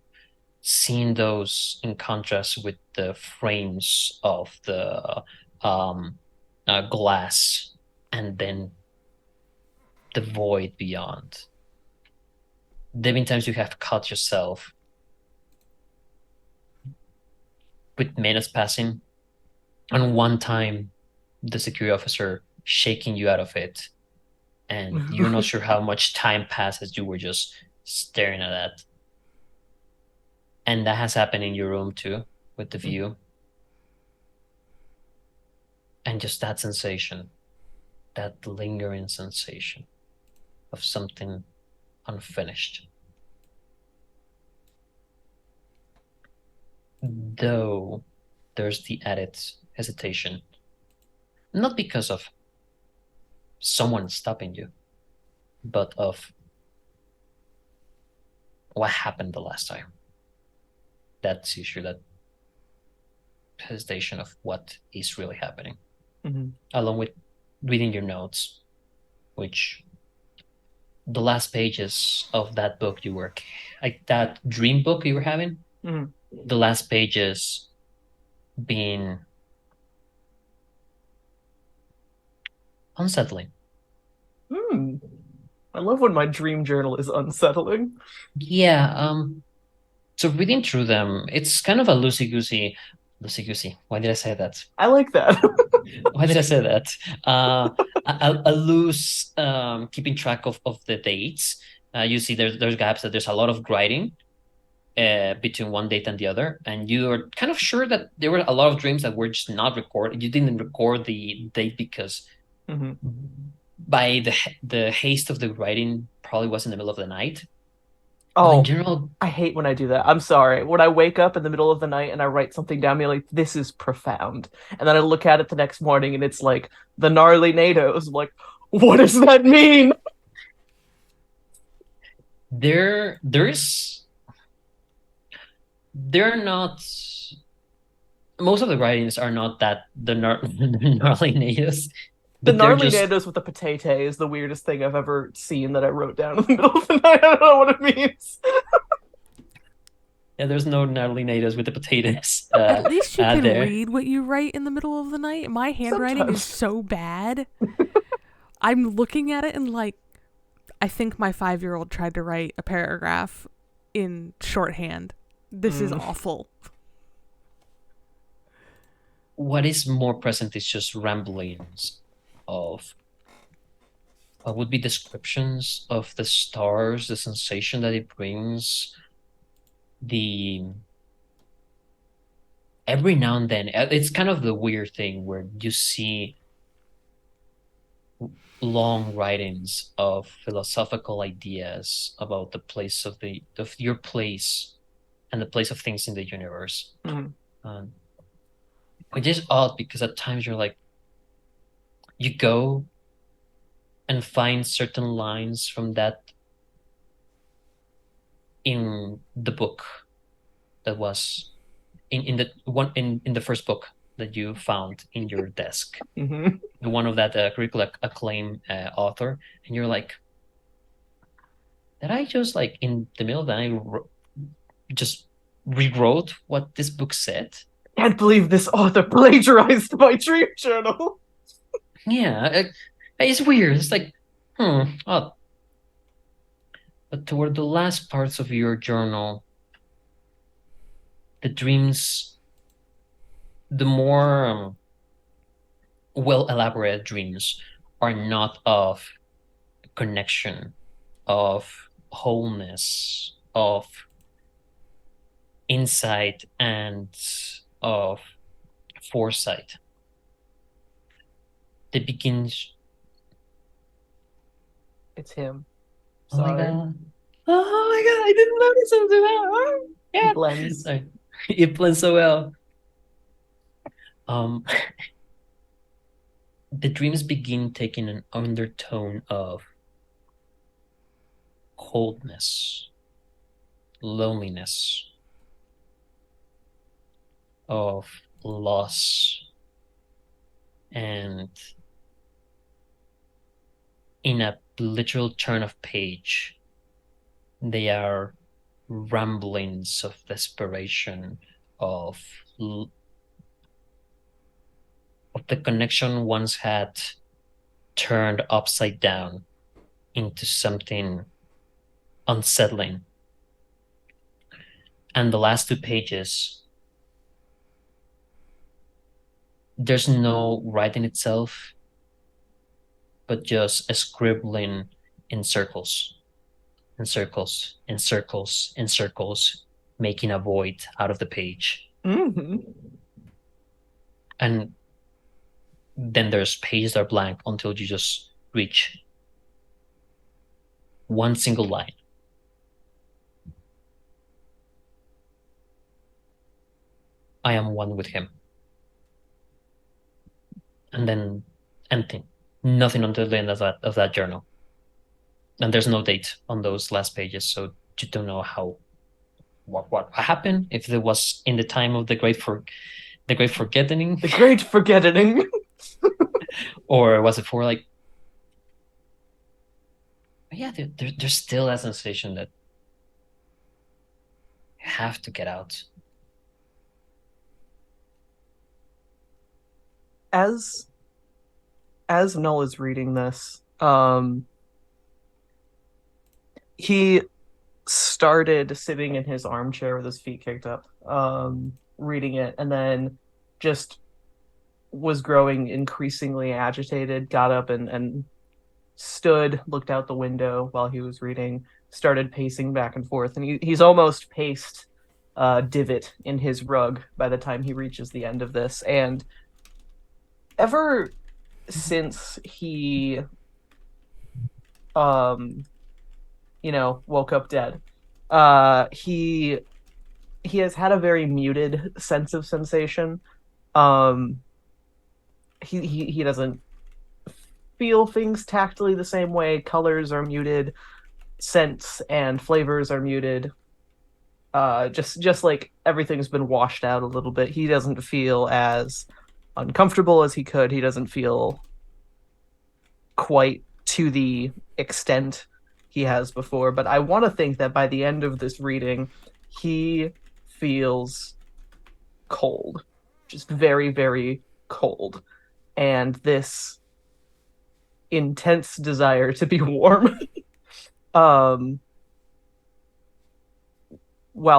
Seeing those in contrast with the frames of the glass, and then the void beyond. There have been times you have caught yourself with minutes passing, and one time the security officer shaking you out of it, and you're not sure how much time passed as you were just staring at that. And that has happened in your room too, with the view. And just that sensation, that lingering sensation of something unfinished. Though there's the added hesitation, not because of someone stopping you, but of what happened the last time. That's issue, that hesitation of what is really happening. Mm-hmm. Along with reading your notes, which the last pages of that book you were, like that dream book you were having, mm-hmm. The last pages being unsettling. I love when my dream journal is unsettling. Yeah, so reading through them, it's kind of a loosey-goosey. Why did I say that? I like that. Why did I say that? A loose keeping track of the dates. You see there's gaps, that there's a lot of writing between one date and the other, and you're kind of sure that there were a lot of dreams that were just not recorded. You didn't record the date because Mm-hmm. by the haste of the writing, probably was in the middle of the night. Oh, in general, I hate when I do that. I'm sorry. When I wake up in the middle of the night and I write something down, I'm like, this is profound. And then I look at it the next morning and it's like, the gnarly NATOs. I'm like, what does that mean? they're not, most of the writings are not that the gnarly natives, The but they're gnarly just, NATOs with the potato is the weirdest thing I've ever seen that I wrote down in the middle of the night. I don't know what it means. yeah, there's no gnarly natives with the potatoes. At least you can there. read what you write in the middle of the night. My handwriting is Sometimes. so bad. I'm looking at it and like, I think my 5-year-old tried to write a paragraph in shorthand. This is awful. What is more present is just ramblings of what would be descriptions of the stars, the sensation that it brings, the every now and then, it's kind of the weird thing where you see long writings of philosophical ideas about the place of your place and the place of things in the universe. Mm-hmm. Which is odd, because at times you're like, you go and find certain lines from that in the book that was in the first book that you found in your desk, Mm-hmm. the one of that critical acclaim author, and you're like, did I just, like, in the middle of the night just rewrote what this book said? Can't believe this author plagiarized my dream journal. Yeah, it's weird. It's like, odd. But toward the last parts of your journal, the dreams, the more well elaborated dreams, are not of connection, of wholeness of insight and of foresight that begins. It's him. Oh my Sorry. god. Oh my god, I didn't notice him do that. Oh, yeah. He blends. Sorry. It blends so well. The dreams begin taking an undertone of coldness, loneliness, of loss, and in a literal turn of page, they are ramblings of desperation, of the connection once had turned upside down into something unsettling. And the last 2 pages, there's no writing itself, but just a scribbling in circles, in circles, in circles, in circles, making a void out of the page. Mm-hmm. And then there's pages that are blank until you just reach one single line. I am one with him. And then empty. Nothing until the end of that journal. And there's no date on those last pages, so you don't know what happened, if it was in the time of the great forgetting. The great forgetting. Or was it for like, yeah, there's still a sensation that you have to get out. As Null is reading this, he started sitting in his armchair with his feet kicked up, reading it, and then just was growing increasingly agitated, got up and stood, looked out the window while he was reading, started pacing back and forth, and he's almost paced a divot in his rug by the time he reaches the end of this. And ever since he woke up dead, he has had a very muted sense of sensation. He doesn't feel things tactily the same way. Colors are muted, scents and flavors are muted. Just like everything's been washed out a little bit. He doesn't feel as uncomfortable as he could. He doesn't feel quite to the extent he has before. But I want to think that by the end of this reading, he feels cold, just very, very cold. And this intense desire to be warm. While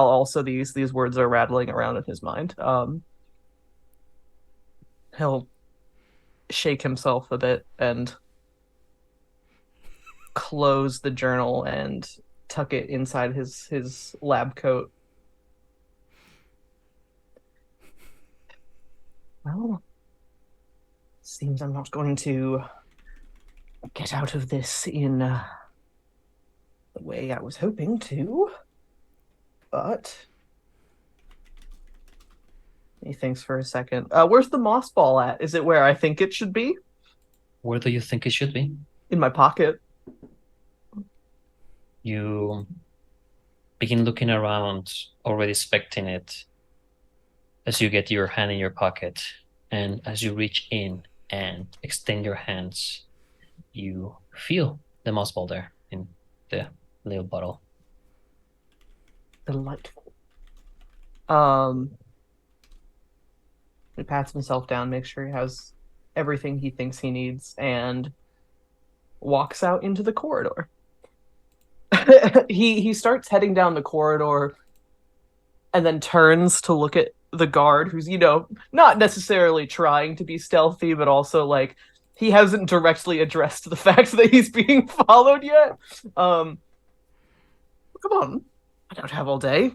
also these words are rattling around in his mind. He'll shake himself a bit and close the journal and tuck it inside his lab coat. Well, seems I'm not going to get out of this in the way I was hoping to. But he thinks for a second. Where's the moss ball at? Is it where I think it should be? Where do you think it should be? In my pocket. You begin looking around, already expecting it, as you get your hand in your pocket. And as you reach in and extend your hands, you feel the moss ball there in the little bottle. Delightful. He pats himself down, makes sure he has everything he thinks he needs, and walks out into the corridor. He starts heading down the corridor and then turns to look at the guard, who's, not necessarily trying to be stealthy, but also like he hasn't directly addressed the fact that he's being followed yet. Come on. I don't have all day.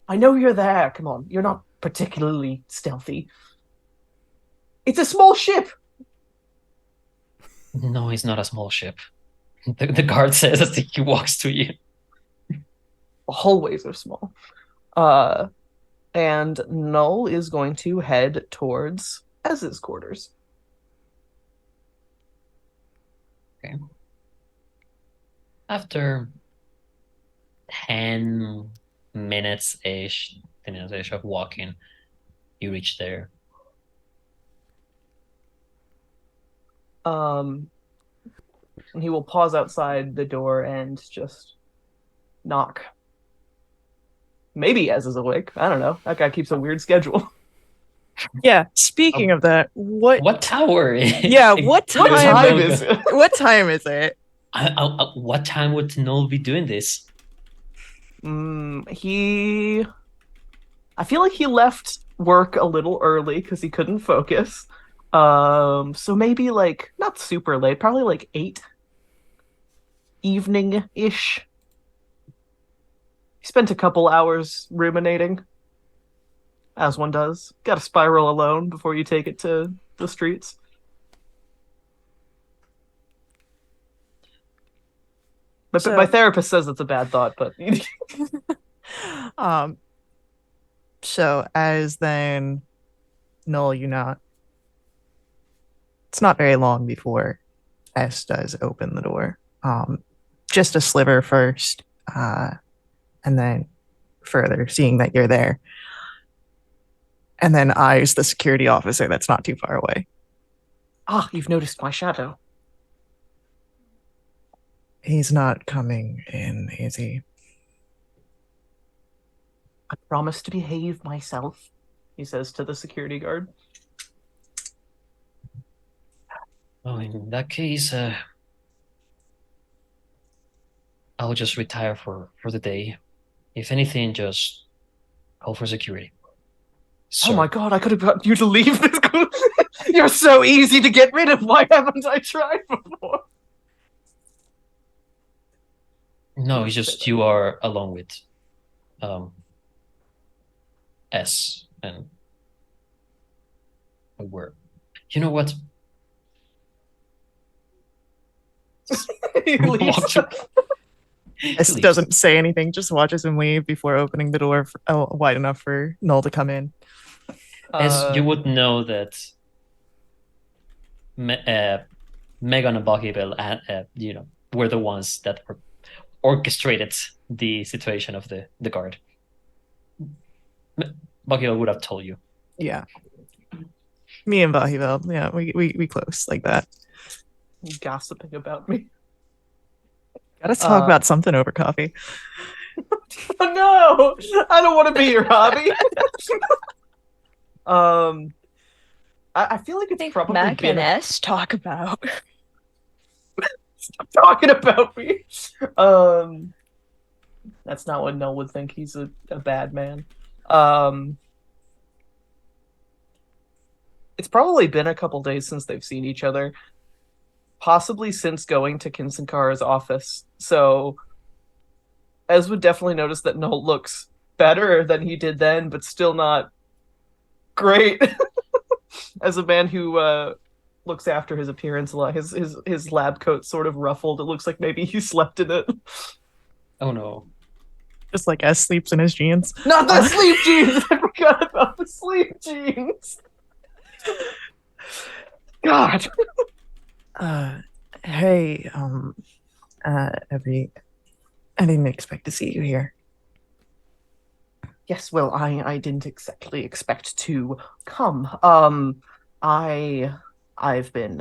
I know you're there. Come on. You're not particularly stealthy. It's a small ship. No, it's not a small ship. The guard says as he walks to you. The hallways are small. And Null is going to head towards Ez's quarters. Okay. After 10 minutes-ish, 10 minutes-ish of walking, you reach there. And he will pause outside the door and just knock. Maybe Ez is awake. I don't know. That guy keeps a weird schedule. Yeah. Speaking of that, What tower? Yeah, what time is it? What time is it? What time would Null be doing this? I feel like he left work a little early because he couldn't focus. So maybe like not super late, probably like 8 evening-ish. He spent a couple hours ruminating, as one does. Got to spiral alone before you take it to the streets. But So- my therapist says it's a bad thought, but So as then Null, it's not very long before S does open the door. Just a sliver first, and then further, seeing that you're there. And then eyes the security officer that's not too far away. you've noticed my shadow. He's not coming in, is he? I promise to behave myself, he says to the security guard. Oh, in that case, I'll just retire for the day. If anything, just call for security. Oh my god, I could have gotten you to leave this school. You're so easy to get rid of. Why haven't I tried before? No, it's just you are along with S and Homeward. You know what? He leaves. S doesn't say anything, just watches him leave before opening the door wide enough for Null to come in. As you would know that Megan and Buckyville, were the ones that orchestrated the situation of the guard. Buckyville would have told you. Yeah. Me and Bahivel, yeah, we close like that. Gossiping about me. Gotta talk about something over coffee. Oh, no, I don't want to be your hobby. I feel like it's probably Mac been and S talk about. Stop talking about me. That's not what Noel would think. He's a bad man. It's probably been a couple days since they've seen each other. Possibly since going to Kinsenkara's office. So Ez would definitely notice that Noel looks better than he did then, but still not great. As a man who looks after his appearance a lot, his lab coat sort of ruffled. It looks like maybe he slept in it. Oh no. Just like S sleeps in his jeans. Not the sleep jeans! I forgot about the sleep jeans. God. Hey, Evie, I didn't expect to see you here. Yes, well, I didn't exactly expect to come. I've been.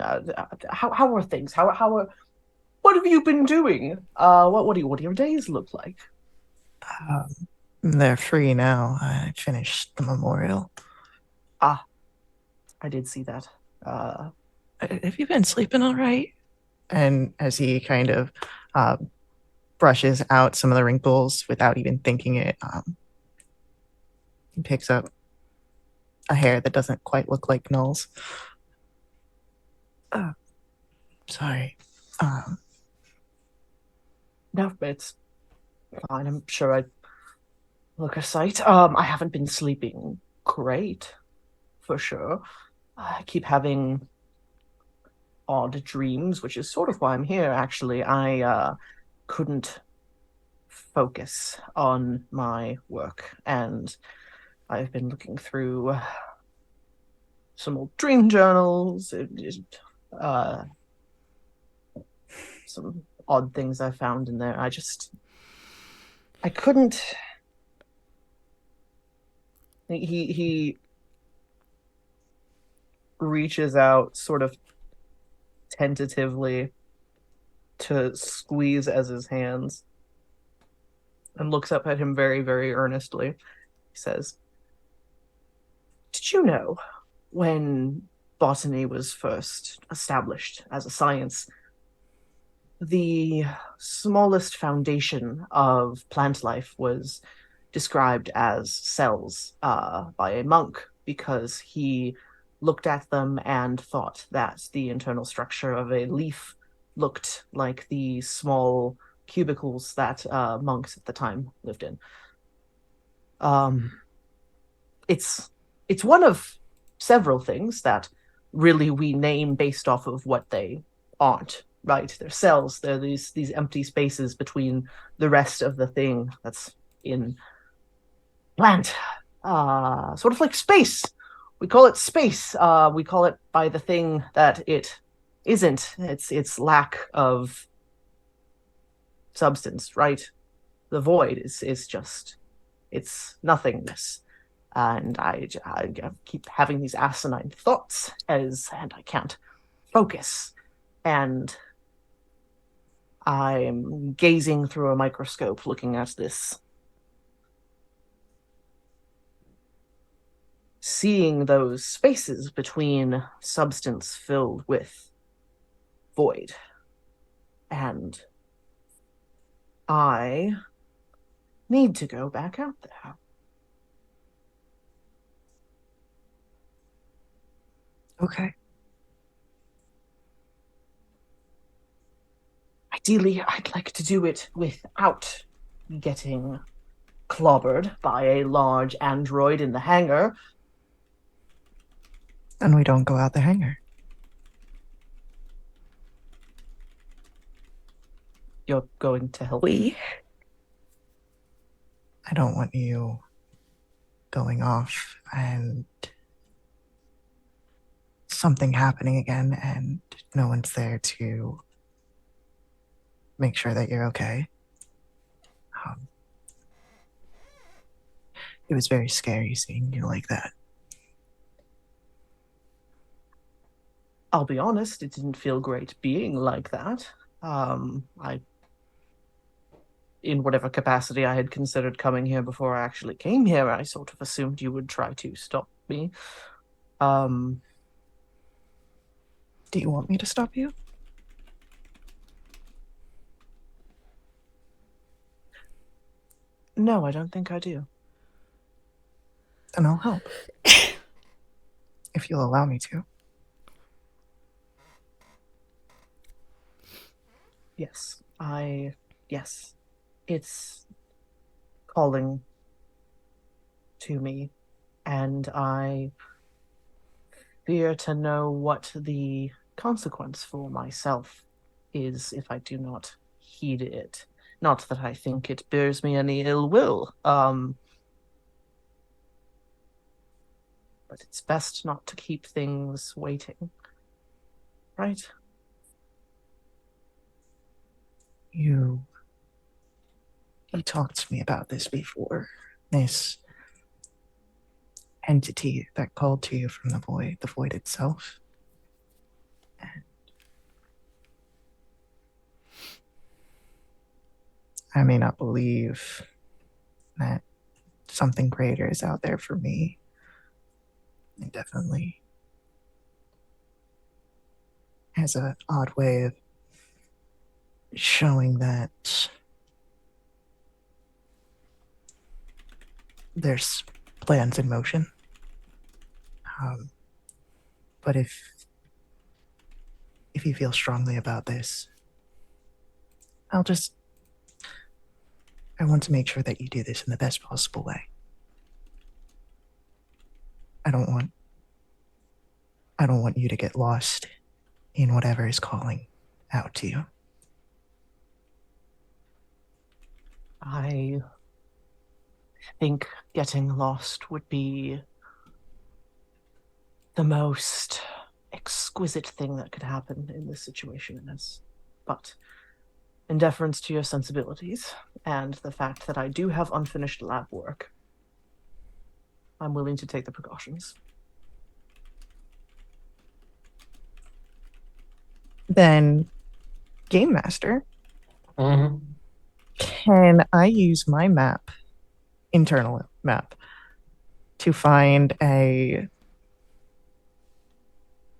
How are things? What have you been doing? What do your days look like? They're free now. I finished the memorial. I did see that. Have you been sleeping all right? And as he kind of brushes out some of the wrinkles without even thinking it, he picks up a hair that doesn't quite look like Null's. Sorry. No, it's fine. I'm sure I look a sight. I haven't been sleeping great, for sure. I keep having odd dreams, which is sort of why I'm here, actually. I couldn't focus on my work, and I've been looking through some old dream journals, uh, some odd things I found in there. I couldn't. He reaches out sort of tentatively to squeeze as his hands and looks up at him very, very earnestly. He says, "Did you know when botany was first established as a science, the smallest foundation of plant life was described as cells by a monk because he looked at them and thought that the internal structure of a leaf looked like the small cubicles that monks at the time lived in. Um, it's one of several things that really we name based off of what they aren't, right? They're cells. They're these empty spaces between the rest of the thing that's in plant. Sort of like space. We call it space. We call it by the thing that it isn't. It's lack of substance, right? The void is just it's nothingness. And I keep having these asinine thoughts and I can't focus. And I'm gazing through a microscope looking at this, seeing those spaces between substance filled with void. And I need to go back out there. Okay. Ideally, I'd like to do it without getting clobbered by a large android in the hangar. And we don't go out the hangar. You're going to help We? I don't want you going off and something happening again and no one's there to make sure that you're okay. It was very scary seeing you like that. I'll be honest, it didn't feel great being like that. In whatever capacity I had considered coming here before I actually came here, I sort of assumed you would try to stop me. Do you want me to stop you? No, I don't think I do. Then I'll help. If you'll allow me to. Yes, yes. It's calling to me, and I fear to know what the consequence for myself is if I do not heed it. Not that I think it bears me any ill will, but it's best not to keep things waiting, right? You talked to me about this before. This entity that called to you from the void itself. And I may not believe that something greater is out there for me. It definitely has an odd way of showing that there's plans in motion. But if you feel strongly about this, I'll just I want to make sure that you do this in the best possible way. I don't want you to get lost in whatever is calling out to you. I think getting lost would be the most exquisite thing that could happen in this situation. But in deference to your sensibilities and the fact that I do have unfinished lab work, I'm willing to take the precautions. Then, Game Master, Mhm. can I use my internal map, to find a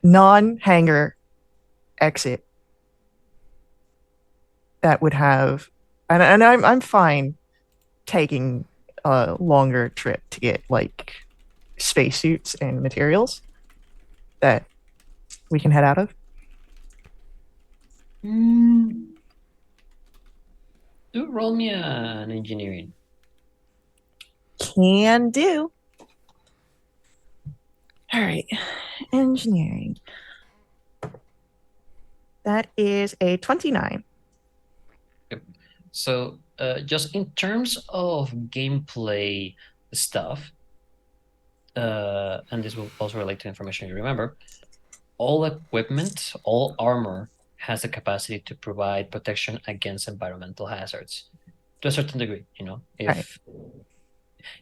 non-hangar exit that would have, and I'm fine taking a longer trip to get like spacesuits and materials that we can head out of? Do roll me an engineering. Can do. All right, engineering. That is a 29. So, just in terms of gameplay stuff, and this will also relate to information you remember, all equipment, all armor has the capacity to provide protection against environmental hazards to a certain degree. You know,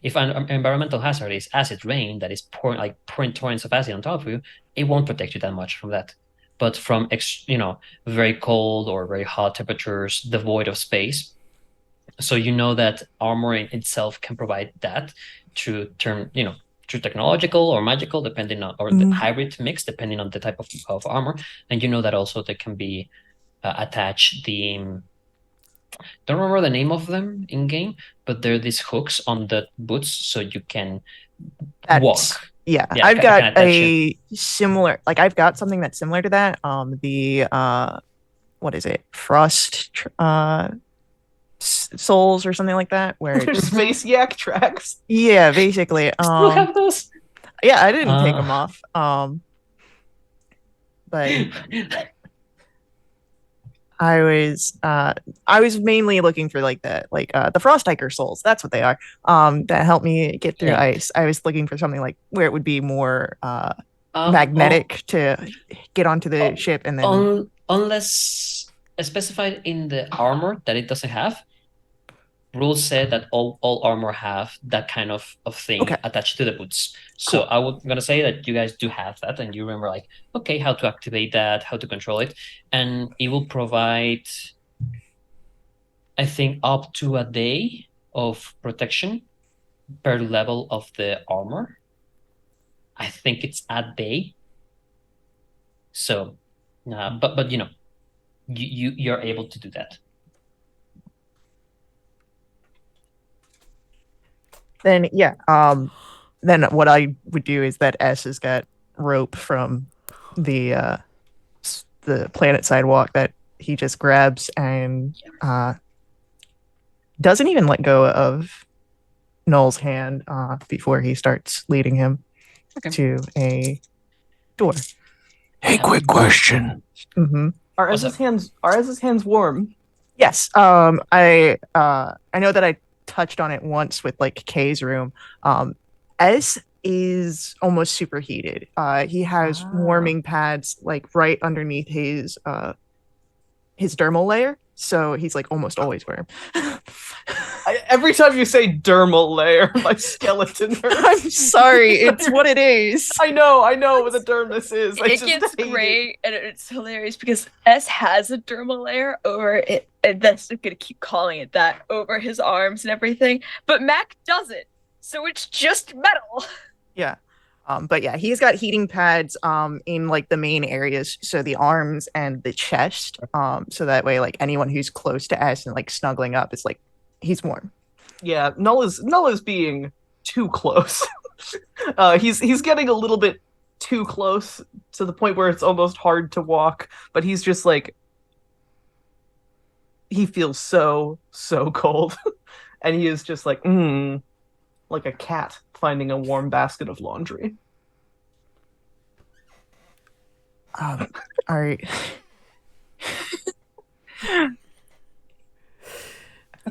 if an environmental hazard is acid rain that is pouring torrents of acid on top of you, it won't protect you that much from that. But from very cold or very hot temperatures, devoid of space, so you know that armor in itself can provide that through technological or magical, depending on, or the hybrid mix, depending on the type of armor. And you know that also there can be attached don't remember the name of them in game, but there are these hooks on the boots so you can walk. Yeah, Yeah, I've got a similar, like I've got something that's similar to that. What is it? Frost souls or something like that, where There's space yak tracks. Yeah, basically. Still have those? Yeah, I didn't take them off. But I was mainly looking for like the frost hiker souls. That's what they are. That help me get through ice. I was looking for something like where it would be more magnetic to get onto the ship, and then unless specified in the armor that it doesn't have. Rules said that all armor have that kind of thing attached to the boots. So I was gonna say that you guys do have that, and you remember like, okay, how to activate that, how to control it, and it will provide, I think, up to a day of protection per level of the armor. I think it's a day. So, but you're able to do that. Then then what I would do is that S has got rope from the planet sidewalk that he just grabs and doesn't even let go of Null's hand before he starts leading him to a door. Hey, quick question. Mm-hmm. Are Ez's hands warm? Yes. I know that I touched on it once with like Kay's room. Ez is almost superheated. He has warming pads like right underneath his dermal layer, so he's like almost always warm. Every time you say dermal layer, my skeleton hurts. I'm sorry, it's what it is. I know what the dermis is. It gets great, and it's hilarious because S has a dermal layer over it, and that's gonna keep calling it that, over his arms and everything. But Mac doesn't, so it's just metal. Yeah. But yeah, he's got heating pads in like the main areas, so the arms and the chest, so that way like anyone who's close to S and like snuggling up is like he's warm. Yeah, Null is being too close. He's getting a little bit too close to the point where it's almost hard to walk, but he's just like, he feels so cold. and he is just like a cat finding a warm basket of laundry. All right.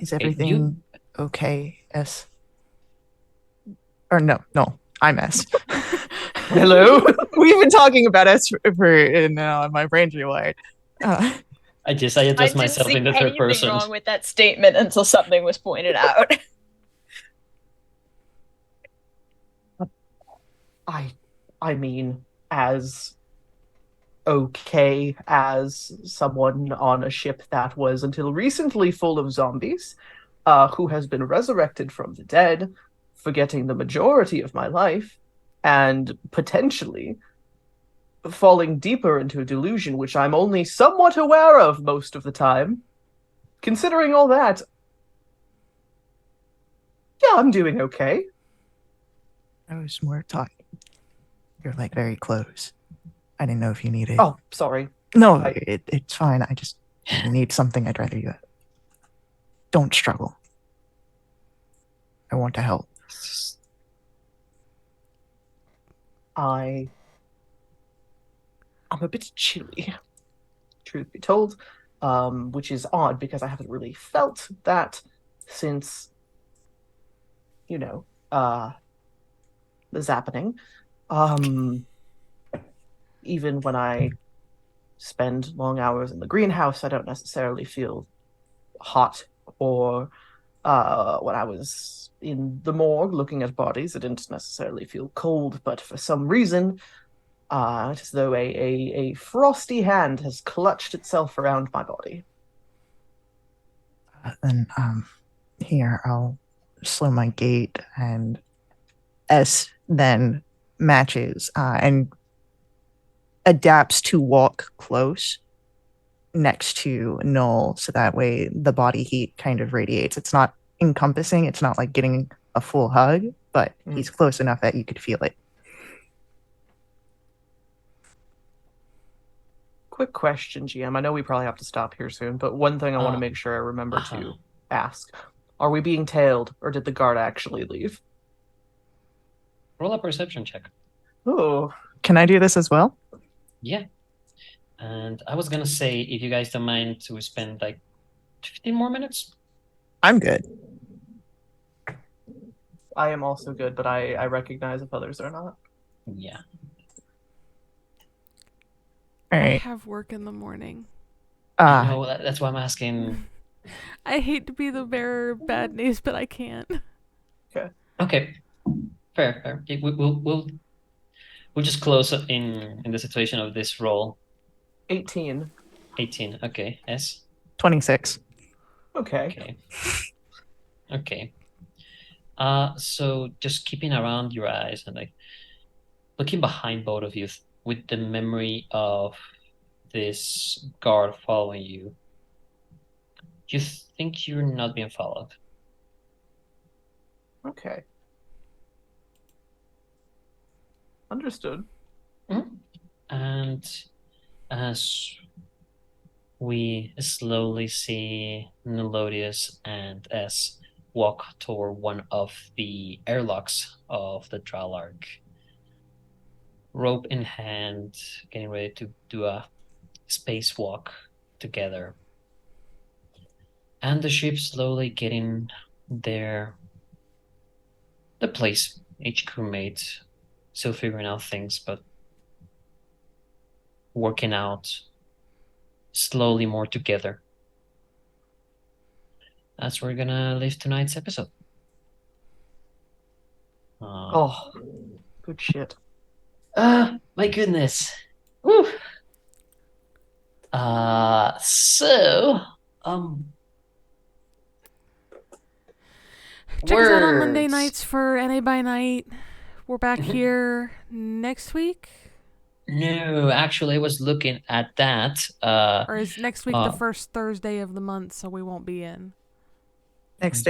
Is everything okay, S? Or no, I'm S. Hello? We've been talking about S for my brain's rewired. I adjust I didn't myself see in the third anything person. wrong with that statement until something was pointed out. I mean, as okay as someone on a ship that was until recently full of zombies, who has been resurrected from the dead, forgetting the majority of my life, and potentially falling deeper into a delusion which I'm only somewhat aware of most of the time. Considering all that, yeah, I'm doing okay. I was more talking. You're like very close. I didn't know if you needed. Oh, sorry. No, it's fine. I just need something. I'd rather you don't struggle. I want to help. I'm a bit chilly, truth be told, which is odd because I haven't really felt that since, the zappening. Even when I spend long hours in the greenhouse, I don't necessarily feel hot, or when I was in the morgue looking at bodies, I didn't necessarily feel cold, but for some reason, it's as though a frosty hand has clutched itself around my body. Then here, I'll slow my gait, and S then matches and adapts to walk close next to Null, so that way the body heat kind of radiates. It's not encompassing, it's not like getting a full hug, but he's close enough that you could feel it. Quick question, GM. I know we probably have to stop here soon, but one thing I want to make sure I remember to ask. Are we being tailed, or did the guard actually leave? Roll a perception check. Oh. Can I do this as well? Yeah. And I was going to say, if you guys don't mind, to spend like 15 more minutes. I'm good. I am also good, but I recognize if others are not. Yeah. All right. I have work in the morning. I know, that's why I'm asking. I hate to be the bearer of bad news, but I can't. Okay. Fair. We'll just close in the situation of this roll. 18. 18. Okay. S. 26. Okay. So just keeping around your eyes and like looking behind both of you with the memory of this guard following you. You think you're not being followed. Okay. Understood. Mm-hmm. And as we slowly see Melodious and S walk toward one of the airlocks of the Dralark, rope in hand, getting ready to do a spacewalk together. And the ship slowly getting the place, each crewmate still figuring out things, but working out slowly more together. That's where we're gonna leave tonight's episode. Good shit. My goodness. Woo. Check us out on Monday nights for NA by Night. We're back here next week. No, actually, I was looking at that. Or is next week the first Thursday of the month, so we won't be in? Next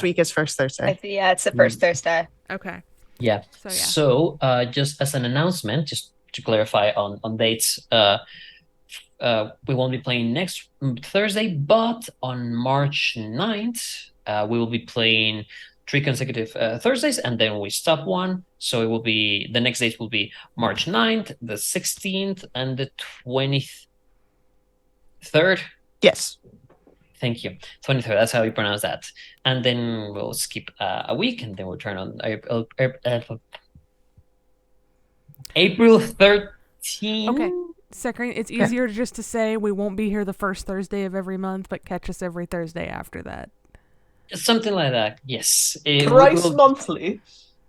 week is first Thursday. Yeah, it's the first Thursday. Okay. Yeah. So just as an announcement, just to clarify on dates, we won't be playing next Thursday, but on March 9th, we will be playing 3 consecutive Thursdays, and then we stop one. So it will be, the next dates will be March 9th, the 16th, and the 23rd. Yes. Thank you. 23rd, that's how you pronounce that. And then we'll skip a week, and then we'll turn on April 13th. Okay. Second, it's easier just to say we won't be here the first Thursday of every month, but catch us every Thursday after that. Something like that, yes. Thrice monthly.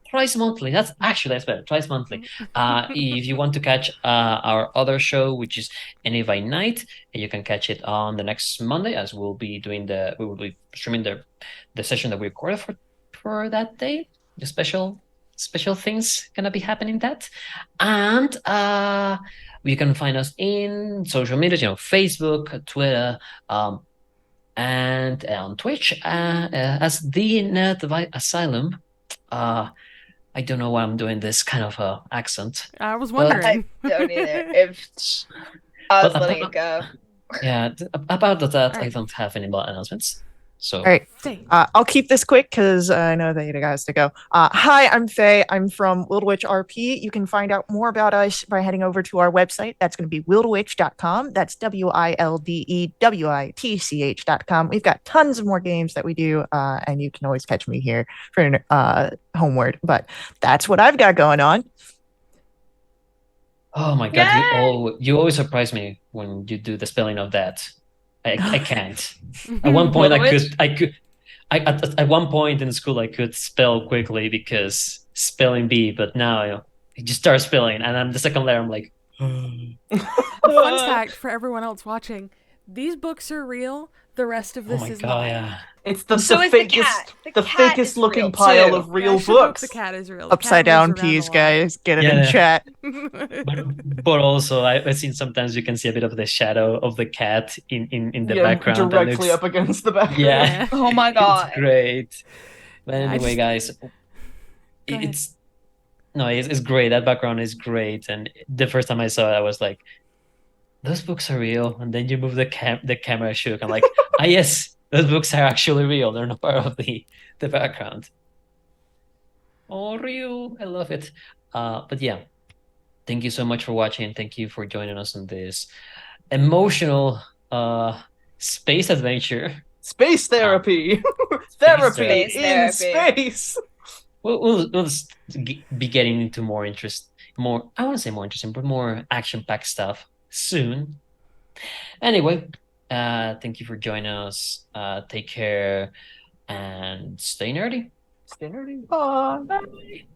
Twice monthly. That's better. Twice monthly. If you want to catch our other show, which is Any by Night, you can catch it on the next Monday, as we will be streaming the session that we recorded for that day. The special things gonna be happening that, and you can find us in social media, Facebook, Twitter, and on Twitch as the Nerd Asylum. I don't know why I'm doing this kind of accent. I was wondering. I don't either. I was letting it go. Yeah, about that, right. I don't have any more announcements. So, All right. Thanks. I'll keep this quick because I know that you guys to go. Hi, I'm Faye. I'm from Wildwitch RP. You can find out more about us by heading over to our website. That's going to be wildwitch.com. That's WILDEWITCH.com. We've got tons of more games that we do, and you can always catch me here for Homeward. But that's what I've got going on. oh my god, you always surprise me when you do the spelling of that. I can't. At one point, at one point in school, I could spell quickly because spelling bee, but now I just start spelling, and then the second letter, I'm like. A fun fact for everyone else watching: these books are real. The rest of this is not. Yeah. It's the So is the cat. the cat fakest is looking real, pile too. of real I should hope books. The cat is real. The Upside cat down moves around peas, a lot. guys. Get it Yeah. in chat. But also, I've seen sometimes you can see a bit of the shadow of the cat in the background. Directly up against the background. Yeah. Oh my god. It's great. But Yeah, anyway, guys, it's great. That background is great. And the first time I saw it, I was like, those books are real. And then you move the camera shook. I'm like, yes, those books are actually real. They're not part of the background. Oh, real. I love it. But yeah, thank you so much for watching. Thank you for joining us on this emotional space adventure. Space therapy. Therapy Space in therapy. space. We'll be getting into more I wouldn't say more interesting, but more action-packed stuff soon. Anyway, thank you for joining us. Take care and stay nerdy. Stay nerdy. Bye. Bye.